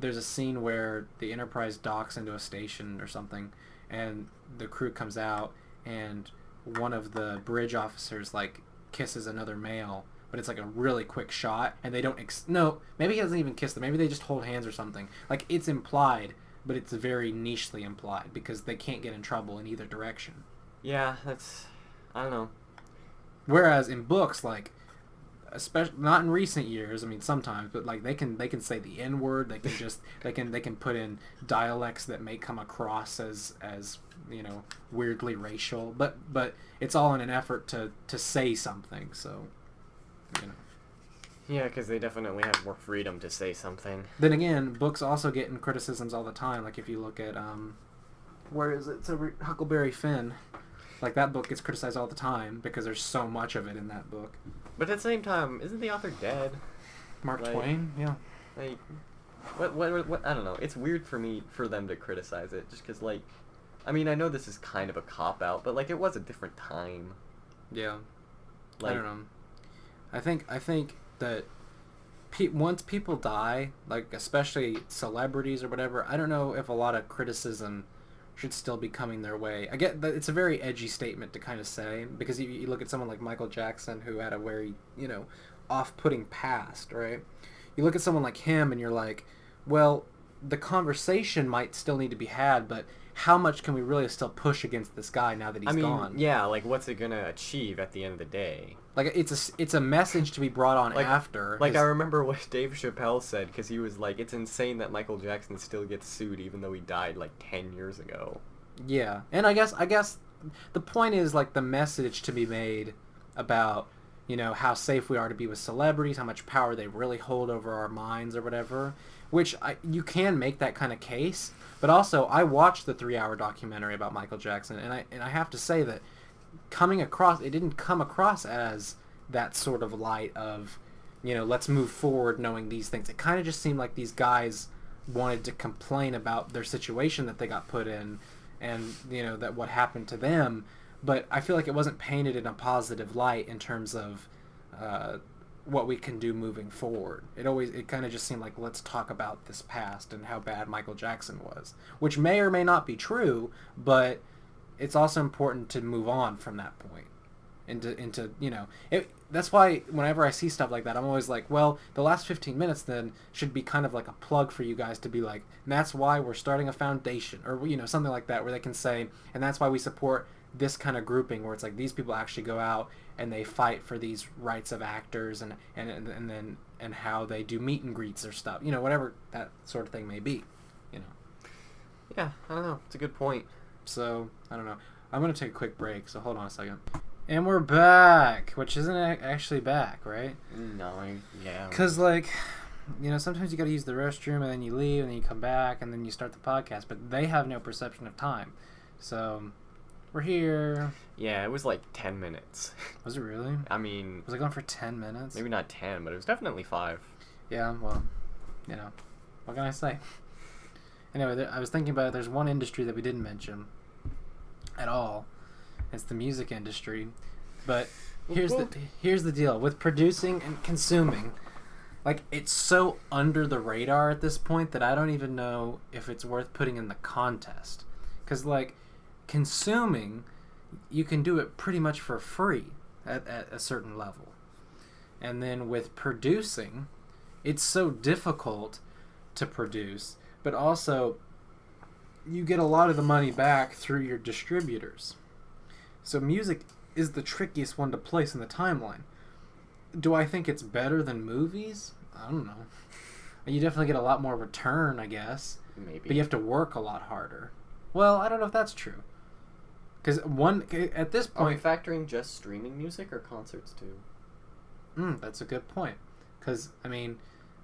There's a scene where the Enterprise docks into a station or something, and the crew comes out, and one of the bridge officers like kisses another male, but it's like a really quick shot, and they don't no, maybe he doesn't even kiss them, maybe they just hold hands or something. Like it's implied, but it's very nichely implied because they can't get in trouble in either direction. Yeah, that's, I don't know. Whereas in books, like, especially not in recent years, I mean sometimes, but like they can say the N word, they can just they can put in dialects that may come across as weirdly racial, but it's all in an effort to say something. So yeah, because they definitely have more freedom to say something. Then again, books also get in criticisms all the time. Like if you look at where is it? It's over Huckleberry Finn. Like that book gets criticized all the time because there's so much of it in that book. But at the same time, isn't the author dead? Mark Twain, yeah. Like, what? I don't know. It's weird for them to criticize it, just because, like, I mean, I know this is kind of a cop out, but like, it was a different time. Yeah. Like, I don't know. I think that once people die, like especially celebrities or whatever, I don't know if a lot of criticism should still be coming their way. I get that it's a very edgy statement to kind of say, because you look at someone like Michael Jackson, who had a very, off-putting past, right? You look at someone like him and you're like, well, the conversation might still need to be had, but how much can we really still push against this guy now that he's gone? Yeah, like what's it gonna achieve at the end of the day? Like it's a message to be brought on after. Like I remember what Dave Chappelle said, because he was like, it's insane that Michael Jackson still gets sued even though he died like 10 years ago. Yeah, and I guess the point is like the message to be made about how safe we are to be with celebrities, how much power they really hold over our minds or whatever. Which you can make that kind of case, but also I watched the 3-hour documentary about Michael Jackson, and I have to say that it didn't come across as that sort of light of, let's move forward knowing these things. It kind of just seemed like these guys wanted to complain about their situation that they got put in, and that what happened to them. But I feel like it wasn't painted in a positive light in terms of what we can do moving forward. It kind of just seemed like, let's talk about this past and how bad Michael Jackson was, which may or may not be true, but it's also important to move on from that point into that's why whenever I see stuff like that, I'm always like, well, the last 15 minutes then should be kind of like a plug for you guys to be like, and that's why we're starting a foundation, or something like that, where they can say, and that's why we support this kind of grouping, where it's like these people actually go out and they fight for these rights of actors and how they do meet and greets or stuff, whatever that sort of thing may be, Yeah, I don't know. It's a good point. So, I don't know. I'm going to take a quick break, so hold on a second. And we're back, which isn't actually back, right? No, yeah. Because, sometimes you got to use the restroom, and then you leave, and then you come back, and then you start the podcast, but they have no perception of time. So, we're here. Yeah, it was like 10 minutes. Was it really? I mean... Was it going for 10 minutes? Maybe not 10, but it was definitely 5. Yeah, well, what can I say? Anyway, I was thinking about it. There's one industry that we didn't mention at all. It's the music industry. But here's the deal. With producing and consuming, like, it's so under the radar at this point that I don't even know if it's worth putting in the contest. Because, like, consuming, you can do it pretty much for free at a certain level. And then with producing, it's so difficult to produce, but also you get a lot of the money back through your distributors. So music is the trickiest one to place in the timeline. Do I think it's better than movies? I don't know. You definitely get a lot more return, I guess. Maybe. But you have to work a lot harder. Well, I don't know if that's true. Because at this point... Are we factoring just streaming music or concerts too? That's a good point. Because, I mean,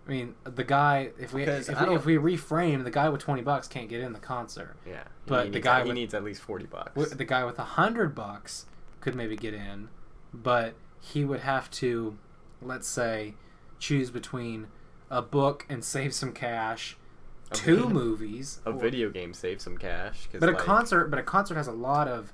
I mean, the guy, if we reframe, the guy with $20 can't get in the concert. Yeah, But he needs at least $40. The guy with $100 could maybe get in, but he would have to, let's say, choose between a book and save some cash, two movies, a video game, save some cash. But a concert has a lot of,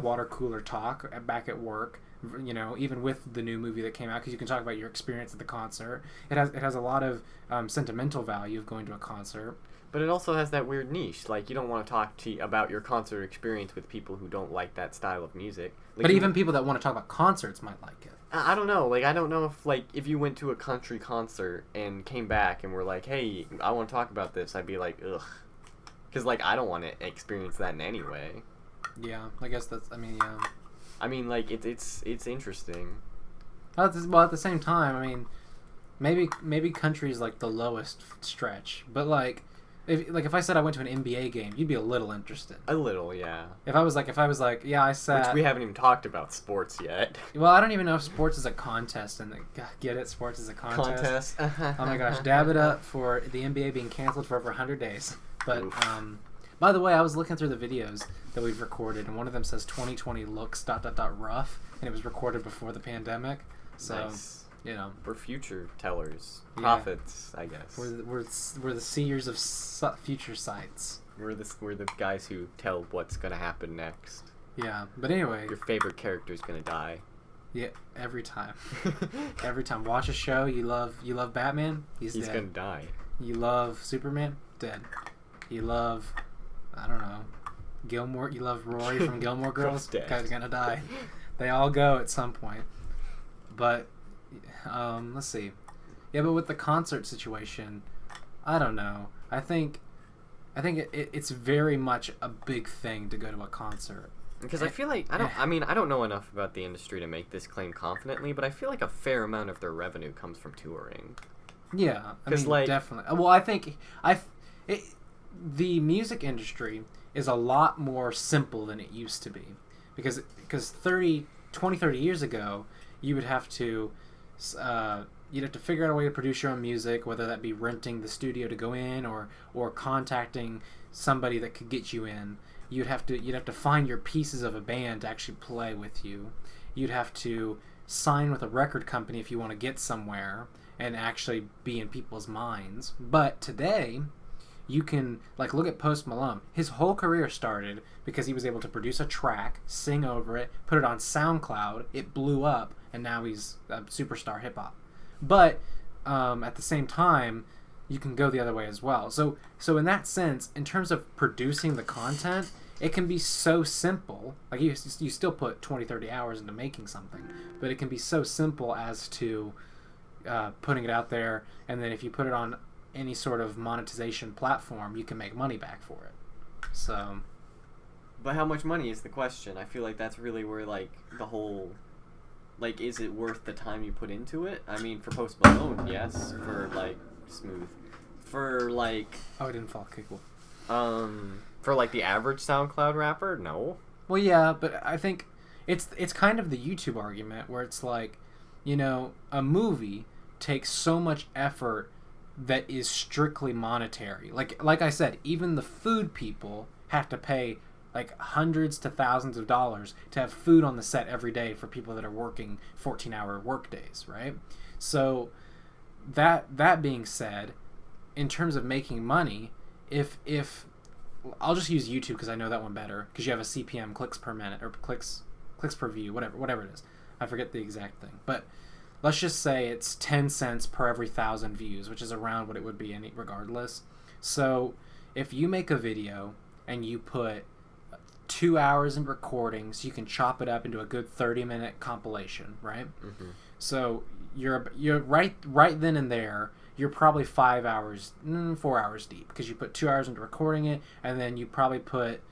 water cooler talk back at work. You know, even with the new movie that came out, because you can talk about your experience at the concert. It has a lot of sentimental value of going to a concert. But it also has that weird niche. Like, you don't want to talk about your concert experience with people who don't like that style of music. Like, but even people that want to talk about concerts might like it. I don't know. Like, I don't know if you went to a country concert and came back and were like, hey, I want to talk about this, I'd be like, ugh. Because, like, I don't want to experience that in any way. Yeah, I guess that's, yeah. I mean, like, it's interesting. Well, at the same time, I mean, maybe country's like the lowest stretch, but like, if I said I went to an NBA game, you'd be a little interested. A little, yeah. If I was like, yeah, I sat. Which we haven't even talked about sports yet. Well, I don't even know if sports is a contest, and get it, sports is a contest. Oh my gosh, dab it up for the NBA being canceled for over 100 days. But by the way, I was looking through the videos that we've recorded, and one of them says 2020 looks ... rough, and it was recorded before the pandemic. So, nice. You know, we're future tellers, prophets, I guess. We're the seers of future sights. We're the guys who tell what's gonna happen next. Yeah, but anyway, your favorite character's gonna die. Yeah, every time. Every time. Watch a show, you love Batman, he's dead. Gonna die. You love Superman, dead. You love, I don't know, Gilmore. You love Rory from Gilmore Girls, guy's gonna die. They all go at some point. But let's see. Yeah, but with the concert situation, I don't know. I think it's very much a big thing to go to a concert. Because I feel like I don't know enough about the industry to make this claim confidently, but I feel like a fair amount of their revenue comes from touring. Yeah, I mean, like, definitely. Well, I think the music industry is a lot more simple than it used to be, because 20, 30 years ago, you would have to you'd have to figure out a way to produce your own music, whether that be renting the studio to go in or contacting somebody that could get you in. You'd have to find your pieces of a band to actually play with you. You'd have to sign with a record company if you want to get somewhere and actually be in people's minds. But today, you can, like, look at Post Malone. His whole career started because he was able to produce a track, sing over it, put it on SoundCloud, it blew up, and now he's a superstar hip-hop. But at the same time, you can go the other way as well. So in that sense, in terms of producing the content, it can be so simple. Like, you still put 20, 30 hours into making something, but it can be so simple as to putting it out there, and then if you put it on any sort of monetization platform, you can make money back for it. So, but how much money is the question? I feel like that's really where, like, the whole, like, is it worth the time you put into it? I mean, for Post Malone, yes. For, like, Smooth. For, like, oh, it didn't fall. Okay, cool. For, like, the average SoundCloud rapper, no. Well, yeah, but I think it's kind of the YouTube argument where it's like, you know, a movie takes so much effort that is strictly monetary. Like I said, even the food people have to pay like hundreds to thousands of dollars to have food on the set every day for people that are working 14-hour work days, right? So that being said, in terms of making money, if I'll just use YouTube because I know that one better, because you have a CPM, clicks per minute, or clicks per view, whatever it is. I forget the exact thing, but let's just say it's 10 cents per every 1,000 views, which is around what it would be regardless. So if you make a video and you put 2 hours in recording, so you can chop it up into a good 30-minute compilation, right? Mm-hmm. So you're right then and there, you're probably 4 hours deep, because you put 2 hours into recording it, and then you probably put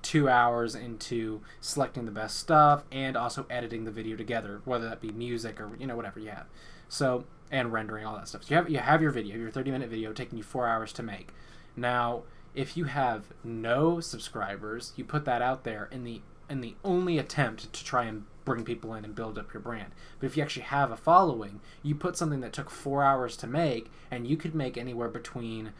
2 hours into selecting the best stuff and also editing the video together, whether that be music or, you know, whatever you have. So, and rendering, all that stuff. So you have your video, your 30-minute video taking you 4 hours to make. Now, if you have no subscribers, you put that out there in the only attempt to try and bring people in and build up your brand. But if you actually have a following, you put something that took 4 hours to make, and you could make anywhere between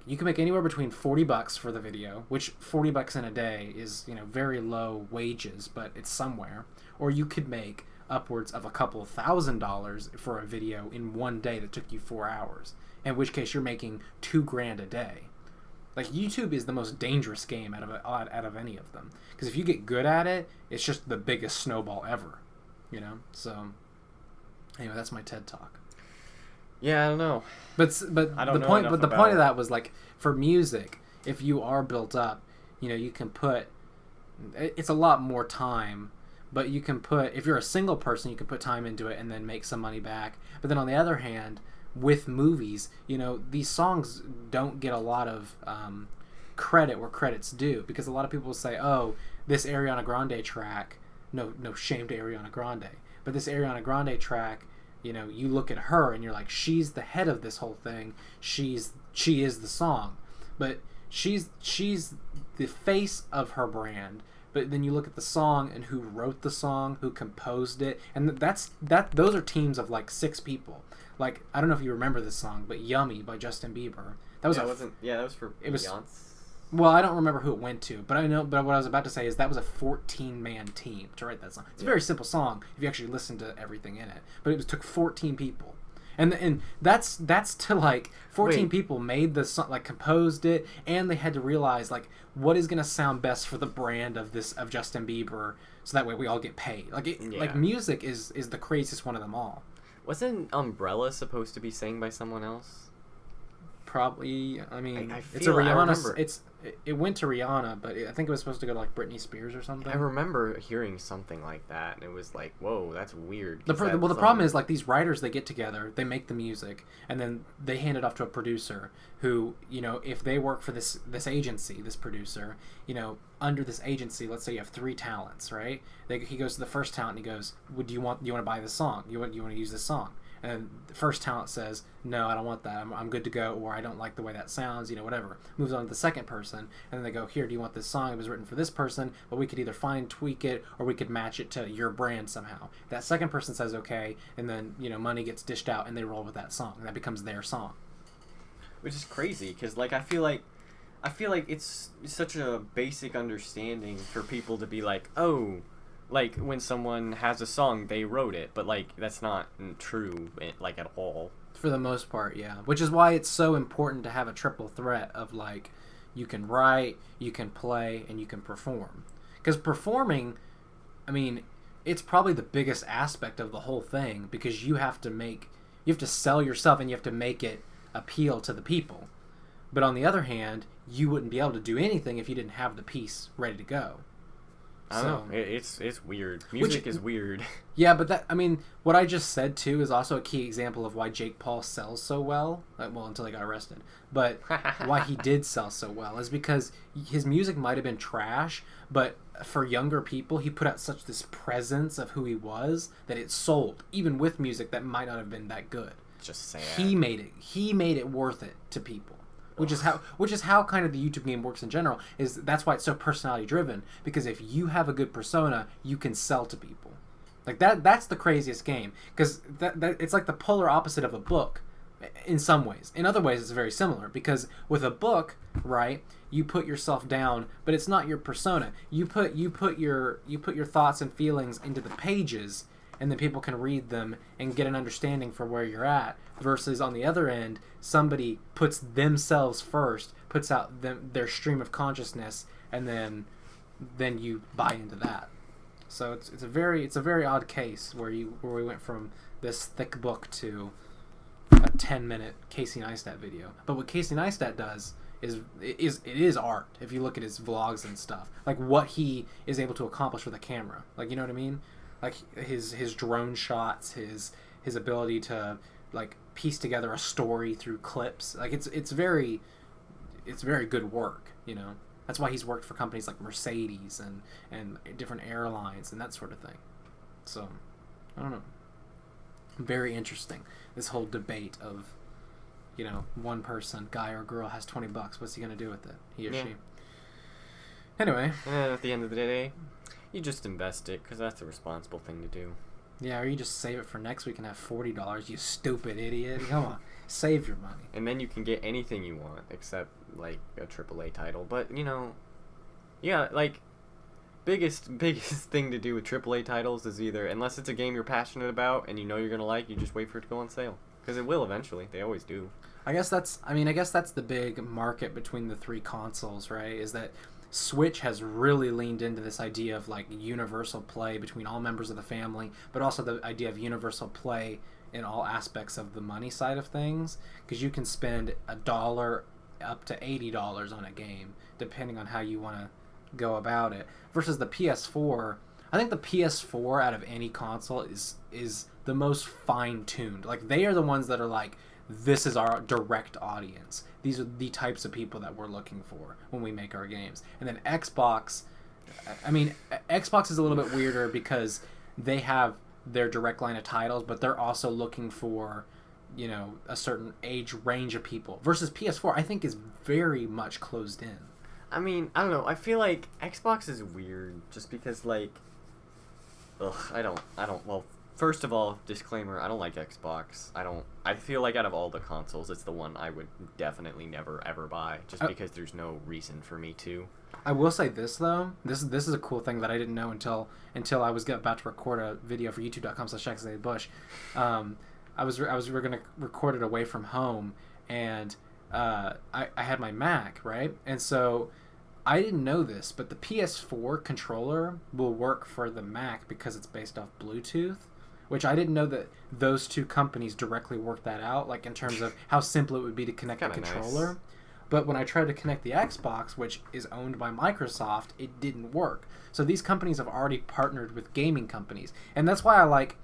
you can make anywhere between $40 for the video, which $40 in a day is, very low wages, but it's somewhere. Or you could make upwards of a couple $1,000s for a video in one day that took you 4 hours. In which case you're making $2,000 a day. Like, YouTube is the most dangerous game out of any of them, because if you get good at it, it's just the biggest snowball ever. So anyway, that's my TED talk. Yeah, I don't know. But the point of that was, like, for music, if you are built up, you can put, it's a lot more time, but you can put, if you're a single person, you can put time into it and then make some money back. But then on the other hand, with movies, these songs don't get a lot of credit where credit's due, because a lot of people will say, oh, this Ariana Grande track, no shame to Ariana Grande, but this Ariana Grande track, you look at her and you're like, she's the head of this whole thing, she is the song, but she's the face of her brand. But then you look at the song and who wrote the song, who composed it, and those are teams of like 6 people. Like, I don't know if you remember this song, but "Yummy" by Justin Bieber. That was that was for Beyonce. Well, I don't remember who it went to, but But what I was about to say is that was a 14-man team to write that song. It's a very simple song if you actually listen to everything in it, but it took 14 people, and that's to like 14 people made the song, like composed it, and they had to realize like what is gonna sound best for the brand of Justin Bieber, so that way we all get paid. Like music is the craziest one of them all. Wasn't Umbrella supposed to be sang by someone else? Probably. I mean, it's a Rihanna. It went to Rihanna, but I think it was supposed to go to like Britney Spears or something. I remember hearing something like that, and it was like, whoa, that's weird. The problem is, like, these writers, they get together, they make the music, and then they hand it off to a producer who, if they work for this agency, this producer, under this agency, let's say you have 3 talents, right? He goes to the first talent and he goes, do you want to buy this song? You want to use this song? And the first talent says, no, I don't want that. I'm good to go, or I don't like the way that sounds, whatever. Moves on to the second person, and then they go, here, do you want this song? It was written for this person, but we could either tweak it, or we could match it to your brand somehow. That second person says okay, and then, money gets dished out, and they roll with that song. And that becomes their song. Which is crazy, because, like, I feel like it's such a basic understanding for people to be like, oh, like, when someone has a song, they wrote it, but, like, that's not true, like, at all. For the most part, yeah. Which is why it's so important to have a triple threat of, like, you can write, you can play, and you can perform. Because performing, I mean, it's probably the biggest aspect of the whole thing, because you have to sell yourself, and you have to make it appeal to the people. But on the other hand, you wouldn't be able to do anything if you didn't have the piece ready to go. I don't know. It's weird. Music is weird. Yeah, but what I just said too is also a key example of why Jake Paul sells so well. Well, until he got arrested. But why he did sell so well is because his music might have been trash, but for younger people, he put out such this presence of who he was that it sold, even with music that might not have been that good. Just sad. He made it worth it to people. Which is how kind of the YouTube game works in general. That's why it's so personality driven, because if you have a good persona, you can sell to people. Like that's the craziest game, because that it's like the polar opposite of a book in some ways. In other ways, it's very similar, because with a book, right, you put yourself down, but it's not your persona. You put your thoughts and feelings into the pages, and then people can read them and get an understanding for where you're at. Versus on the other end, somebody puts themselves first, puts out their stream of consciousness, and then you buy into that. So it's a very odd case where we went from this thick book to a 10-minute Casey Neistat video. But what Casey Neistat does is art. If you look at his vlogs and stuff, like what he is able to accomplish with a camera, like, you know what I mean? Like his drone shots, his ability to like piece together a story through clips. Like it's very good work, That's why he's worked for companies like Mercedes and different airlines and that sort of thing. So, I don't know. Very interesting, this whole debate of, one person, guy or girl, has $20. What's he going to do with it? He or she. Anyway. At the end of the day, You just invest it because that's the responsible thing to do. Yeah, or you just save it for next week and have $40. You stupid idiot! Come on, save your money. And then you can get anything you want except like a AAA title. But you know, yeah, like biggest thing to do with AAA titles is either, unless it's a game you're passionate about and you know you're gonna like, you just wait for it to go on sale because it will eventually. They always do. I guess that's the big market between the three consoles, right? Is that Switch has really leaned into this idea of like universal play between all members of the family, but also the idea of universal play in all aspects of the money side of things, because you can spend $1 up to $80 on a game depending on how you want to go about it. Versus the PS4, I think the PS4 out of any console is the most fine-tuned. Like, they are the ones that are like, this is our direct audience. These are the types of people that we're looking for when we make our games. And then Xbox, I mean, Xbox is a little bit weirder because they have their direct line of titles, but they're also looking for, you know, a certain age range of people. Versus PS4, I think, is very much closed in. I mean, I don't know. I feel like Xbox is weird just because, like, I don't, well, first of all, disclaimer, I don't like Xbox. I feel like out of all the consoles, it's the one I would definitely never, ever buy, just because there's no reason for me to. I will say this, though. This is a cool thing that I didn't know until I was about to record a video for youtube.com/Xabush. We're going to record it away from home, and I had my Mac, right? And so I didn't know this, but the PS4 controller will work for the Mac because it's based off Bluetooth, which I didn't know that those two companies directly worked that out, like in terms of how simple it would be to connect the controller. Nice. But when I tried to connect the Xbox, which is owned by Microsoft, it didn't work. So these companies have already partnered with gaming companies, and that's why I like.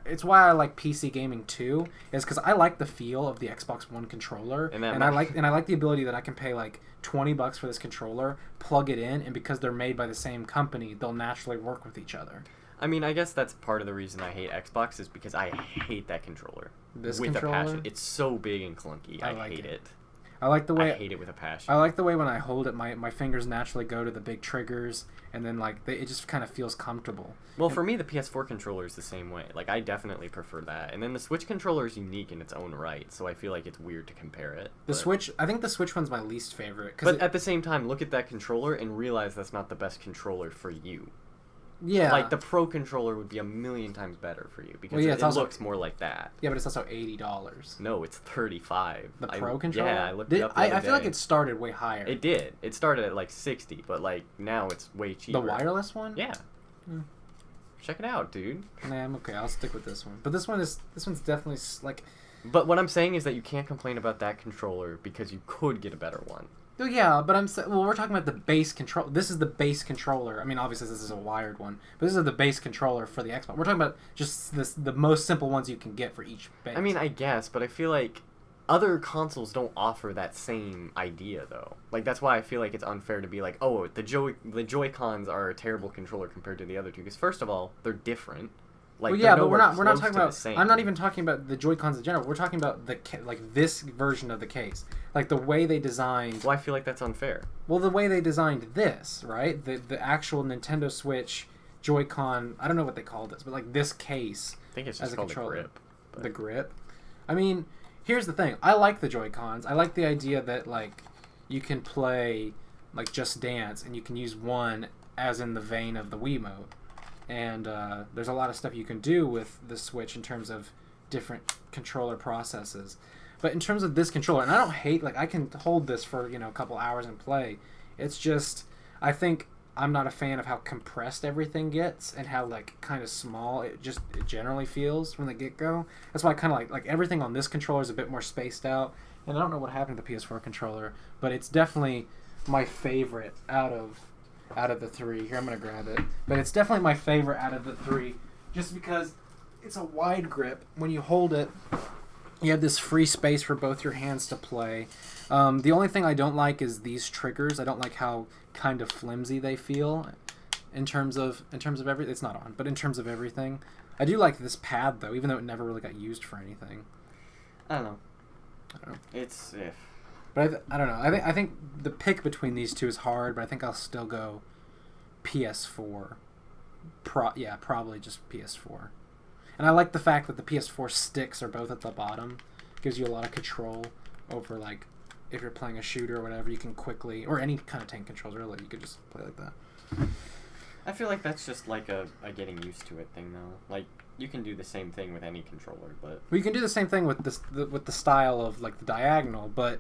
It's why I like PC gaming too, is because I like the feel of the Xbox One controller, and I like the ability that I can pay like $20 for this controller, plug it in, and because they're made by the same company, they'll naturally work with each other. I mean, I guess that's part of the reason I hate Xbox is because I hate that controller. This with controller? a passion. It's so big and clunky. I hate it. I like the way I hate it with a passion. I like the way when I hold it, my fingers naturally go to the big triggers, and then like it just kind of feels comfortable. Well, for me, the PS4 controller is the same way. Like, I definitely prefer that. And then the Switch controller is unique in its own right, so I feel like it's weird to compare it. I think the Switch one's my least favorite. But at the same time, look at that controller and realize that's not the best controller for you. Yeah. Like, the Pro controller would be a million times better for you because it looks more like that. Yeah, but it's also $80. No, it's $35. The Pro controller? Yeah, I looked it up the other I feel like it started way higher. It did. It started at like $60, but like now it's way cheaper. The wireless one? Yeah. Check it out, dude. Nah, I'm okay. I'll stick with this one. But this one's definitely like. But what I'm saying is that you can't complain about that controller because you could get a better one. Oh yeah, but we're talking about the base control. This is the base controller. I mean, obviously this is a wired one, but this is the base controller for the Xbox. We're talking about just the most simple ones you can get for each base. I mean, I guess, but I feel like other consoles don't offer that same idea though. Like, that's why I feel like it's unfair to be like, oh, the Joy-Cons are a terrible controller compared to the other two. Because first of all, they're different. Like, well, yeah, but we're not talking about. I'm not even talking about the Joy-Cons in general. We're talking about this version of the case, like the way they designed. Well, I feel like that's unfair. Well, the way they designed this, right? The actual Nintendo Switch Joy-Con. I don't know what they called this, but like this case. I think it's just called the grip. The grip. I mean, here's the thing. I like the Joy-Cons. I like the idea that like you can play like Just Dance and you can use one as in the vein of the Wiimote. And there's a lot of stuff you can do with the Switch in terms of different controller processes. But in terms of this controller, and I don't hate, like, I can hold this for, you know, a couple hours and play. It's just, I think I'm not a fan of how compressed everything gets and how, like, kind of small it generally feels from the get-go. That's why I kind of like everything on this controller is a bit more spaced out. And I don't know what happened to the PS4 controller, but it's definitely my favorite out of the three. Here, I'm going to grab it. But it's definitely my favorite out of the three just because it's a wide grip. When you hold it, you have this free space for both your hands to play. The only thing I don't like is these triggers. I don't like how kind of flimsy they feel in terms of everything. It's not on, but in terms of everything. I do like this pad, though, even though it never really got used for anything. I don't know. It's... But I don't know. I think the pick between these two is hard, but I think I'll still go PS4. Probably just PS4. And I like the fact that the PS4 sticks are both at the bottom. Gives you a lot of control over, like, if you're playing a shooter or whatever, you can quickly, or any kind of tank controls, really, you could just play like that. I feel like that's just like a getting used to it thing, though. Like, you can do the same thing with any controller, but... Well, you can do the same thing with with the style of, like, the diagonal, but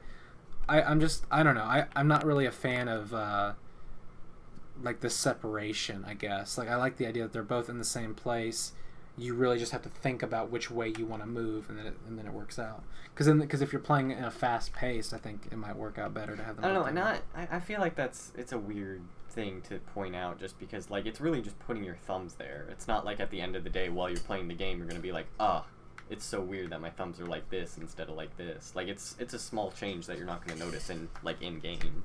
I don't know, I'm not really a fan of, like, the separation, I guess. Like, I like the idea that they're both in the same place. You really just have to think about which way you want to move, and then it works out. Because if you're playing in a fast pace, I think it might work out better to have them. I don't know. I feel like it's a weird thing to point out, just because, like, it's really just putting your thumbs there. It's not like at the end of the day while you're playing the game you're gonna be like, it's so weird that my thumbs are like this instead of like this. Like, it's a small change that you're not gonna notice in game.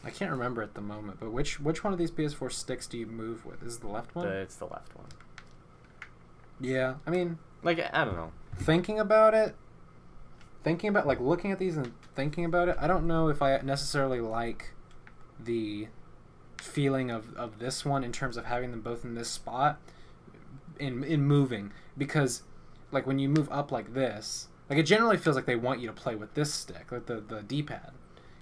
I can't remember at the moment, but which one of these PS4 sticks do you move with? Is it the left one? It's the left one. Yeah, I mean, like, I don't know. Thinking about like looking at these and thinking about it, I don't know if I necessarily like the feeling of this one in terms of having them both in this spot in moving, because like when you move up like this, like it generally feels like they want you to play with this stick, like the D-pad.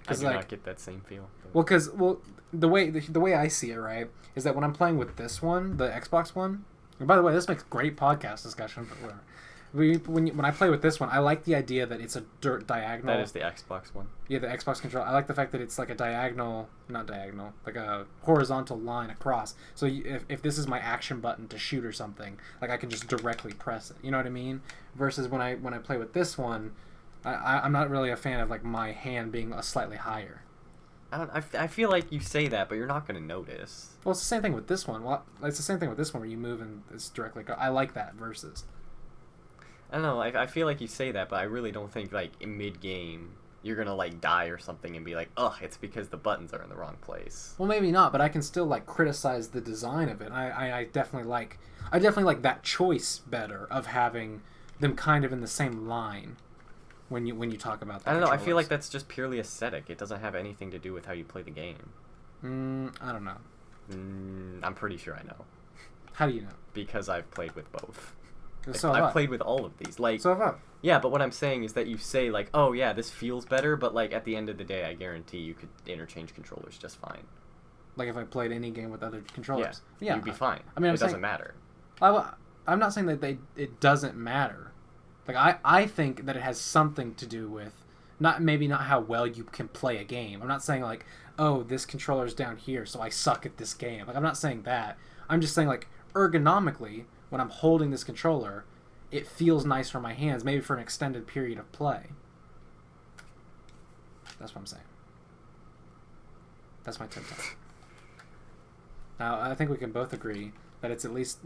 I do not get that same feel. Well, the way I see it, right, is that when I'm playing with this one, the Xbox one. And by the way, this makes great podcast discussion, but whatever. When I play with this one, I like the idea that it's a diagonal. That is the Xbox one. Yeah, the Xbox controller. I like the fact that it's like a not diagonal, like a horizontal line across. So if this is my action button to shoot or something, like I can just directly press it. You know what I mean? Versus when I play with this one, I'm not really a fan of like my hand being slightly higher. I feel like you say that, but you're not going to notice. Well, it's the same thing with this one. Well, it's the same thing with this one where you move and it's directly... I like that versus... I don't know. I feel like you say that, but I really don't think, like, in mid-game, you're going to, like, die or something and be like, ugh, it's because the buttons are in the wrong place. Well, maybe not, but I can still, like, criticize the design of it. I definitely like that choice better of having them kind of in the same line. When you talk about that, I don't know. I feel like that's just purely aesthetic. It doesn't have anything to do with how you play the game. I don't know. I'm pretty sure I know. How do you know? Because I've played with both. So I've played with all of these. Like, so have I. Yeah, but what I'm saying is that you say like, oh yeah, this feels better, but like at the end of the day, I guarantee you could interchange controllers just fine. Like if I played any game with other controllers, yeah, you'd be fine. I mean, it doesn't matter. I'm not saying that it doesn't matter. Like I think that it has something to do with maybe not how well you can play a game. I'm not saying like, oh, this controller's down here, so I suck at this game. Like I'm not saying that. I'm just saying like ergonomically, when I'm holding this controller, it feels nice for my hands, maybe for an extended period of play. That's what I'm saying. That's my tip. Now I think we can both agree that it's at least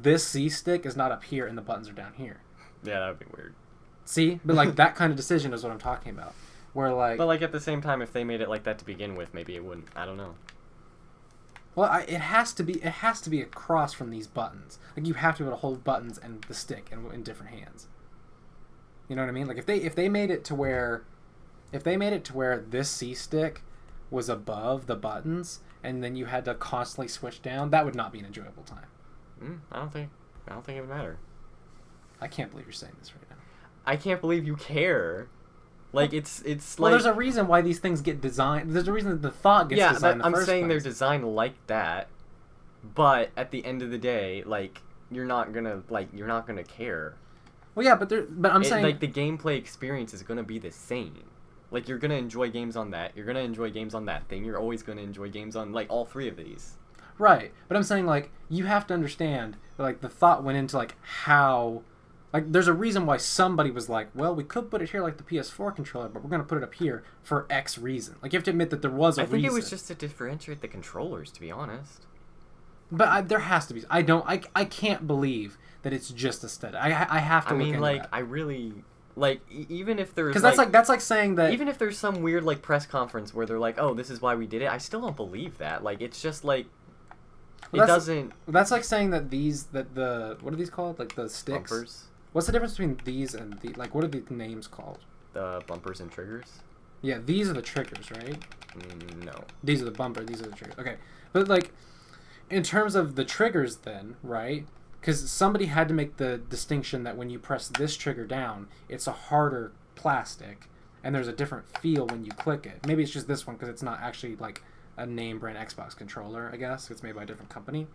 this C stick is not up here and the buttons are down here. Yeah, that would be weird. See? But like that kind of decision is what I'm talking about. Where like... But like at the same time, if they made it like that to begin with, maybe it wouldn't. I don't know. Well, it has to be across from these buttons. Like you have to be able to hold buttons and the stick in different hands. You know what I mean? Like if they made it to where this C stick was above the buttons and then you had to constantly switch down, that would not be an enjoyable time. I don't think it would matter. I can't believe you're saying this right now. I can't believe you care. Like it's well, like there's a reason why these things get designed. There's a reason that the thought gets designed. In the I'm first saying place. they're designed like that, but at the end of the day, like you're not gonna care. Well, yeah, but I'm saying like the gameplay experience is gonna be the same. Like you're gonna enjoy games on that. You're gonna enjoy games on that thing. You're always gonna enjoy games on like all three of these. Right, but I'm saying like you have to understand that, like the thought went into like how, like there's a reason why somebody was like, well, we could put it here like the PS4 controller, but we're gonna put it up here for X reason. Like you have to admit that there was a reason. I think it was just to differentiate the controllers, to be honest. But there has to be. I can't believe that it's just aesthetic. I have to. I mean, look into like that. I really. Like, even if there's... Because that's like saying that... Even if there's some weird, like, press conference where they're like, oh, this is why we did it, I still don't believe that. Like, it's just, like... Well, it doesn't... That's like saying that the... What are these called? Like, the sticks? Bumpers. What's the difference between these and the... Like, what are the names called? The bumpers and triggers? Yeah, these are the triggers, right? No. These are the bumper, these are the triggers. Okay. But, like... in terms of the triggers then, right? Because somebody had to make the distinction that when you press this trigger down, it's a harder plastic, and there's a different feel when you click it. Maybe it's just this one because it's not actually like a name brand Xbox controller, I guess. It's made by a different company.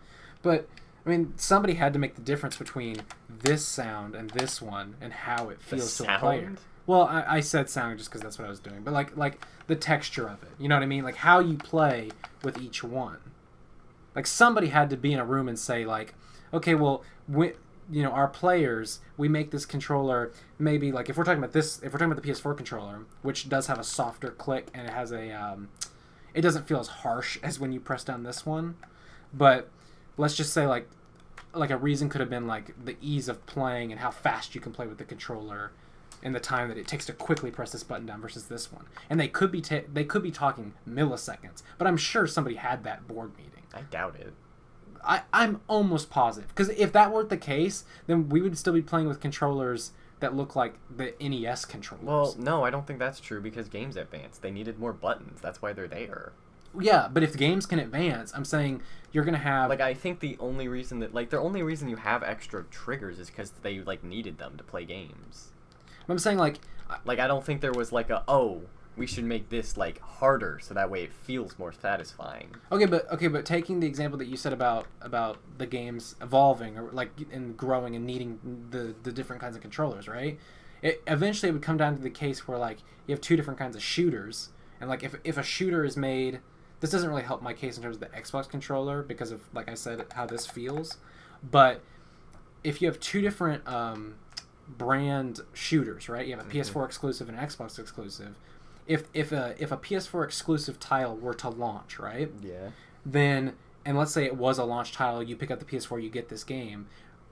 But, I mean, somebody had to make the difference between this sound and this one and how it feels to a player. Well, I said sound just because that's what I was doing. But, like the texture of it. You know what I mean? Like, how you play with each one. Like, somebody had to be in a room and say, like, okay, well, our players, we make this controller maybe, like, if we're talking about the PS4 controller, which does have a softer click and it has it doesn't feel as harsh as when you press down this one. But let's just say, like a reason could have been, like, the ease of playing and how fast you can play with the controller and the time that it takes to quickly press this button down versus this one. And they could be talking milliseconds, but I'm sure somebody had that board meeting. I doubt it. I'm almost positive. Because if that weren't the case, then we would still be playing with controllers that look like the NES controllers. Well, no, I don't think that's true because games advance. They needed more buttons. That's why they're there. Yeah, but if the games can advance, I'm saying you're going to have... Like, I think the only reason you have extra triggers is because they, like, needed them to play games. I'm saying, like... Like, I don't think there was, like, we should make this, like, harder so that way it feels more satisfying. Okay, but taking the example that you said about the games evolving or, like, and growing and needing the different kinds of controllers, right? Eventually it would come down to the case where, like, you have two different kinds of shooters, and, like, if a shooter is made... This doesn't really help my case in terms of the Xbox controller because of, like I said, how this feels. But if you have two different brand shooters, right? You have a PS4 exclusive and an Xbox exclusive. If a PS4 exclusive title were to launch, right? Yeah. Then, and let's say it was a launch title, you pick up the PS4, you get this game.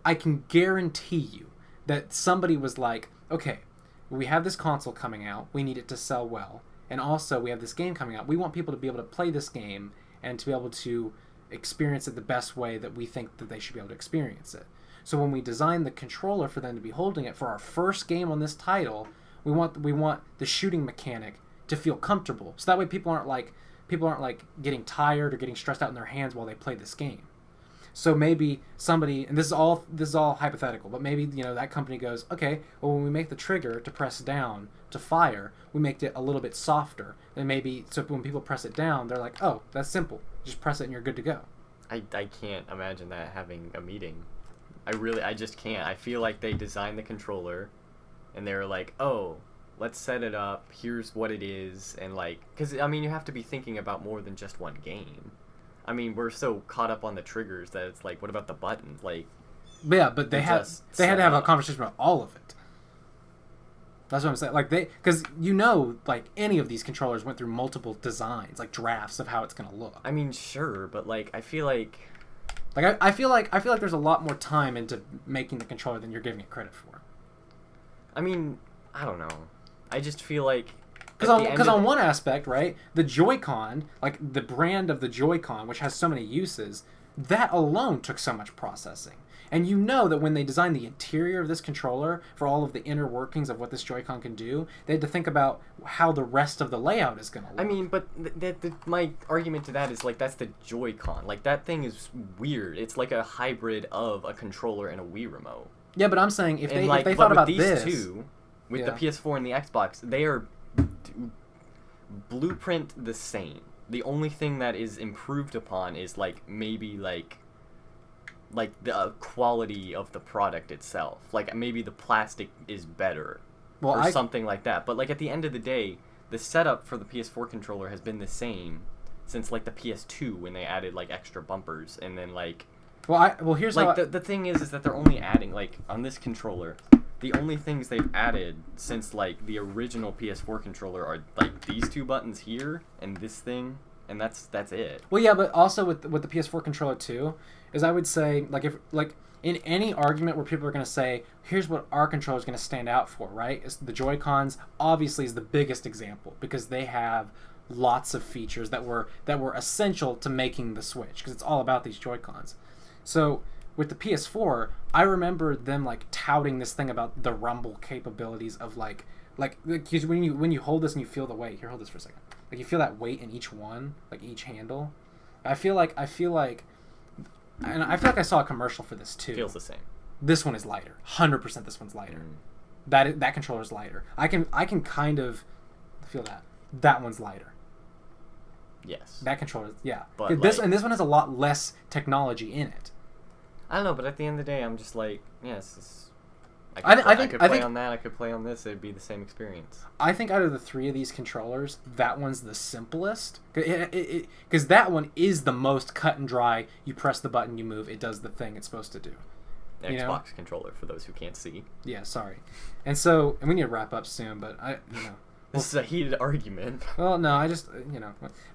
I can guarantee you that somebody was like, okay, we have this console coming out. We need it to sell well. And also, we have this game coming out. We want people to be able to play this game and to be able to experience it the best way that we think that they should be able to experience it. So when we design the controller for them to be holding it for our first game on this title, we want the shooting mechanic to feel comfortable. So that way people aren't like getting tired or getting stressed out in their hands while they play this game. So maybe somebody, and this is all hypothetical, but maybe, that company goes, okay, well, when we make the trigger to press down to fire, we make it a little bit softer. And maybe, so when people press it down, they're like, oh, that's simple. Just press it and you're good to go. I can't imagine that having a meeting. I just can't. I feel like they designed the controller and they were like, oh, let's set it up. Here's what it is. And like, because, I mean, you have to be thinking about more than just one game. I mean, we're so caught up on the triggers that it's like, what about the buttons? Like, yeah, but they had to have a conversation about all of it. That's what I'm saying. Like because like any of these controllers went through multiple designs, like drafts of how it's gonna look. I mean, sure, but like I feel like I feel like there's a lot more time into making the controller than you're giving it credit for. I mean, I don't know. I just feel like because on one aspect, right, the Joy-Con, like the brand of the Joy-Con, which has so many uses, that alone took so much processing. And you know that when they designed the interior of this controller for all of the inner workings of what this Joy-Con can do, they had to think about how the rest of the layout is going to look. I mean, but my argument to that is, like, that's the Joy-Con. Like, that thing is weird. It's like a hybrid of a controller and a Wii remote. Yeah, but I'm saying if they but thought about these this... two, with the PS4 and the Xbox, they are blueprint the same. The only thing that is improved upon is, like, maybe, like the quality of the product itself. Like, maybe the plastic is better or something like that. But, like, at the end of the day, the setup for the PS4 controller has been the same since, like, the PS2 when they added, like, extra bumpers. And then, like... here's like, the thing is that they're only adding, like, on this controller... The only things they've added since, like, the original PS4 controller are, like, these two buttons here and this thing, and that's it. Well, yeah, but also with the PS4 controller, too, is I would say, like, if, like, in any argument where people are going to say, here's what our controller is going to stand out for, right? It's the Joy-Cons, obviously, is the biggest example, because they have lots of features that were essential to making the Switch, because it's all about these Joy-Cons. So... with the PS4, I remember them, like, touting this thing about the rumble capabilities of, like when you hold this and you feel the weight. Here, hold this for a second. Like, you feel that weight in each one, like each handle. I feel like and I feel like I saw a commercial for this too. Feels the same. This one is lighter. 100% this one's lighter. That controller is lighter. I can kind of feel that. That one's lighter. Yes. That controller, yeah. But this one has a lot less technology in it. I don't know, but at the end of the day, I'm just like, yes. I could play think on that. I could play on this. It'd be the same experience. I think out of the three of these controllers, that one's the simplest. Because that one is the most cut and dry. You press the button, you move, it does the thing it's supposed to do. Xbox controller for those who can't see. Yeah, sorry. And we need to wrap up soon, but This is a heated argument. Well, no, I just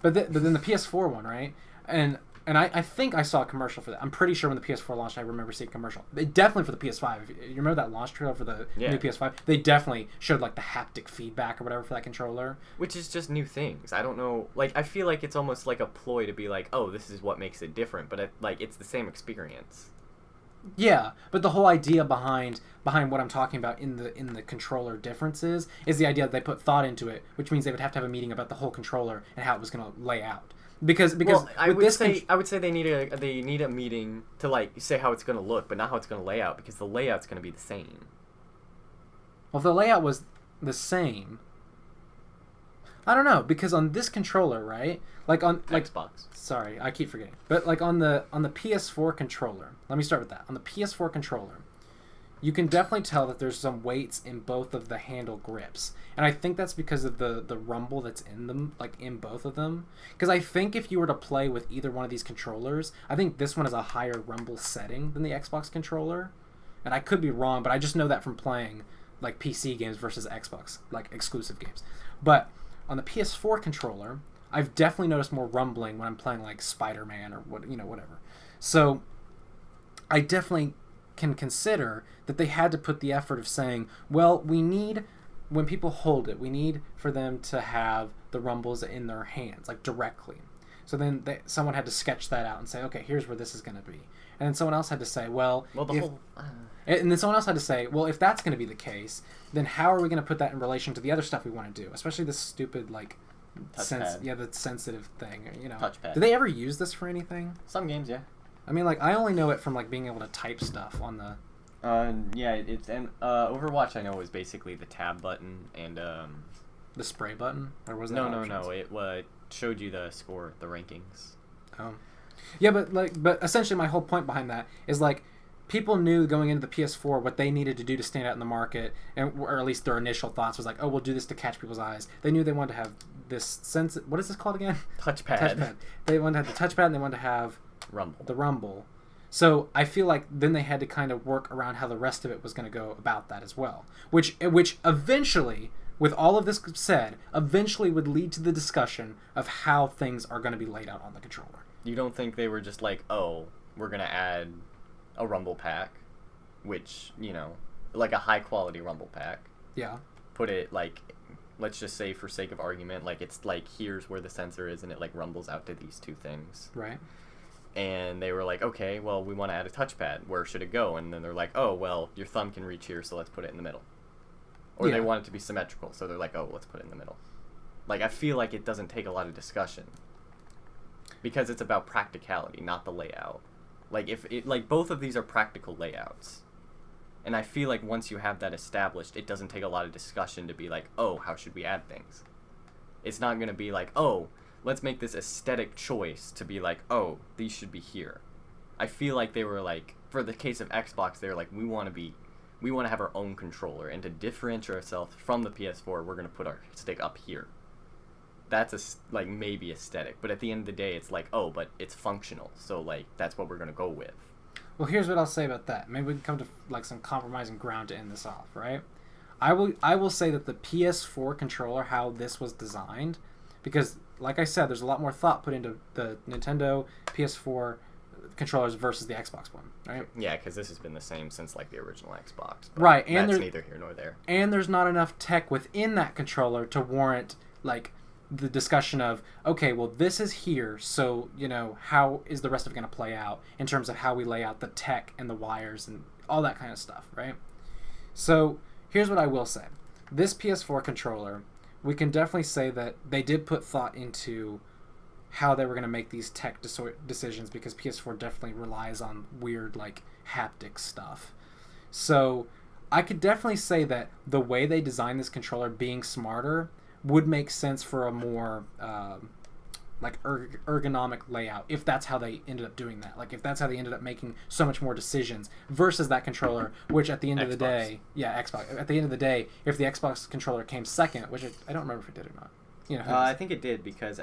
but then the PS4 one, right? And I think I saw a commercial for that. I'm pretty sure when the PS4 launched, I remember seeing a commercial. Definitely for the PS5. You remember that launch trailer for the new PS5? They definitely showed like the haptic feedback or whatever for that controller. Which is just new things. I don't know. Like, I feel like it's almost like a ploy to be like, oh, this is what makes it different. But it's the same experience. Yeah, but the whole idea behind what I'm talking about in the controller differences is the idea that they put thought into it, which means they would have to have a meeting about the whole controller and how it was going to lay out. Because well, I would say they need a meeting to like say how it's going to look, but not how it's going to lay out, because the layout's going to be the same. Well, if the layout was the same, I don't know, because on this controller, right? Like on Xbox. Sorry, I keep forgetting. But like on the PS4 controller, let me start with that. On the PS4 controller, you can definitely tell that there's some weights in both of the handle grips. And I think that's because of the rumble that's in them, like in both of them. Because I think if you were to play with either one of these controllers, I think this one has a higher rumble setting than the Xbox controller. And I could be wrong, but I just know that from playing like PC games versus Xbox, like exclusive games. But on the PS4 controller, I've definitely noticed more rumbling when I'm playing like Spider-Man or whatever. So I definitely can consider that they had to put the effort of saying, well, we need, when people hold it, we need for them to have the rumbles in their hands, like directly. So then someone had to sketch that out and say, okay, here's where this is going to be. And then someone else had to say, and then someone else had to say, well, if that's going to be the case, then how are we going to put that in relation to the other stuff we want to do? Especially this stupid, like, the sensitive thing, Touchpad. Do they ever use this for anything? Some games, yeah. I mean, like, I only know it from, like, being able to type stuff on the... Overwatch I know was basically the tab button and, The spray button? Or was that No, it showed you the score, the rankings. Oh. Yeah, but essentially my whole point behind that is, like, people knew going into the PS4 what they needed to do to stand out in the market, or at least their initial thoughts was like, oh, we'll do this to catch people's eyes. They knew they wanted to have this sense... What is this called again? Touchpad. They wanted to have the touchpad and they wanted to have... The rumble. So I feel like then they had to kind of work around how the rest of it was going to go about that as well. Which eventually, with all of this said, eventually would lead to the discussion of how things are going to be laid out on the controller. You don't think they were just like, oh, we're going to add a rumble pack, which, like a high quality rumble pack. Yeah. Put it like, let's just say for sake of argument, like it's like here's where the sensor is and it like rumbles out to these two things. Right. And they were like, okay, well, we want to add a touchpad. Where should it go? And then they're like, oh, well, your thumb can reach here, so let's put it in the middle. Or they want it to be symmetrical, so they're like, oh, let's put it in the middle. Like, I feel like it doesn't take a lot of discussion. Because it's about practicality, not the layout. Like, both of these are practical layouts. And I feel like once you have that established, it doesn't take a lot of discussion to be like, oh, how should we add things? It's not going to be like, oh, let's make this aesthetic choice to be like, oh, these should be here. I feel like they were like, for the case of Xbox, they were like, we want to have our own controller, and to differentiate ourselves from the PS4, we're going to put our stick up here. That's maybe aesthetic, but at the end of the day, it's like, oh, but it's functional, so like that's what we're going to go with. Well, here's what I'll say about that. Maybe we can come to like some compromising ground to end this off, right? I will say that the PS4 controller, how this was designed, because like I said, there's a lot more thought put into the Nintendo PS4 controllers versus the Xbox one, right? Yeah, because this has been the same since like the original Xbox. Right, and that's neither here nor there. And there's not enough tech within that controller to warrant like the discussion of, okay, well, this is here, so how is the rest of it going to play out in terms of how we lay out the tech and the wires and all that kind of stuff, right? So here's what I will say: this PS4 controller, we can definitely say that they did put thought into how they were going to make these tech decisions, because PS4 definitely relies on weird like haptic stuff. So I could definitely say that the way they designed this controller being smarter would make sense for a more like ergonomic layout, if that's how they ended up doing that. Like if that's how they ended up making so much more decisions versus that controller, which at the end of the day, Xbox. At the end of the day, if the Xbox controller came second, which I don't remember if it did or not. You know, I think it did, because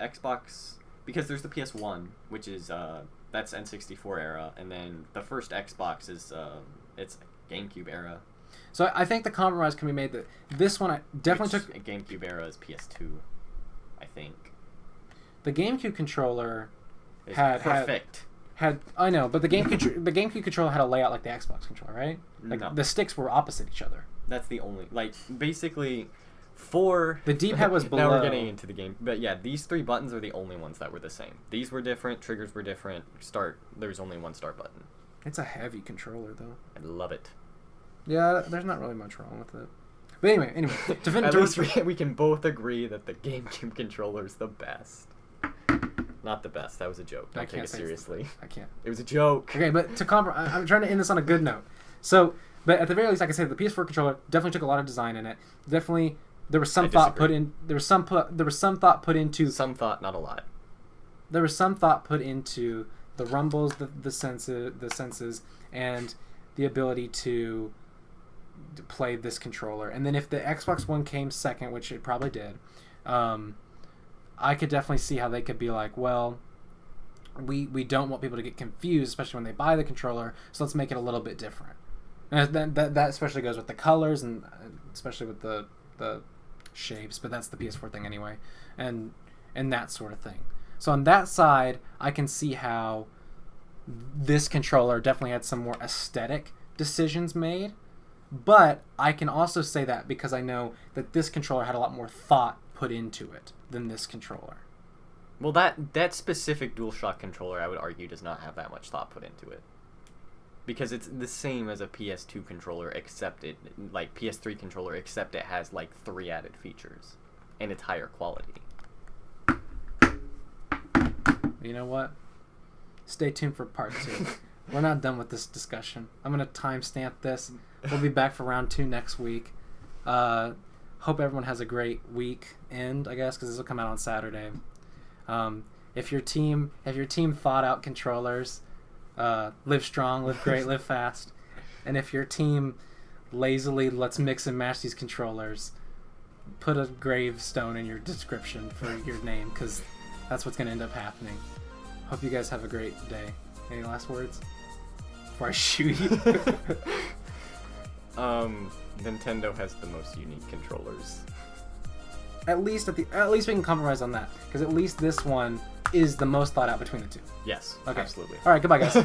because there's the PS1, which is that's N64 era, and then the first Xbox is it's GameCube era. So I think the compromise can be made that this one I definitely took. GameCube era is PS2, I think. The GameCube controller It's had perfect. Had I know, but the GameCube controller had a layout like the Xbox controller, right? Like No. the sticks were opposite each other. That's the only, like, basically The D-pad was below. Now we're getting into the game, but yeah, these 3 buttons are the only ones that were the same. These were different, triggers were different. There's only one start button. It's a heavy controller though. I love it. Yeah, there's not really much wrong with it. But anyway, At least we can both agree that the GameCube controller is the best. Not the best. That was a joke. Don't take it seriously. I can't. It was a joke. Okay, but I'm trying to end this on a good note. So, but at the very least, I can say the PS4 controller definitely took a lot of design in it. Definitely, there was some thought put in. There was some thought put into. Some thought, not a lot. There was some thought put into the rumbles, the senses, and the ability to play this controller. And then if the Xbox One came second, which it probably did, I could definitely see how they could be like, well, we don't want people to get confused, especially when they buy the controller, so let's make it a little bit different. And that especially goes with the colors, and especially with the shapes, but that's the PS4 thing anyway, and that sort of thing. So on that side, I can see how this controller definitely had some more aesthetic decisions made, but I can also say that because I know that this controller had a lot more thought put into it than this controller. Well, that specific DualShock controller, I would argue, does not have that much thought put into it. Because it's the same as a PS2 controller, except PS3 controller, except it has like 3 added features, and it's higher quality. You know what? Stay tuned for part 2. We're not done with this discussion. I'm going to timestamp this. We'll be back for round 2 next week. Hope everyone has a great weekend, I guess, because this will come out on Saturday. If your team thought out controllers, live strong, live great, live fast. And if your team lazily let's mix and match these controllers, put a gravestone in your description for your name, because that's what's going to end up happening. Hope you guys have a great day. Any last words before I shoot you? Nintendo has the most unique controllers. At least we can compromise on that, because at least this one is the most thought out between the two. Yes, okay. Absolutely. All right, goodbye, guys.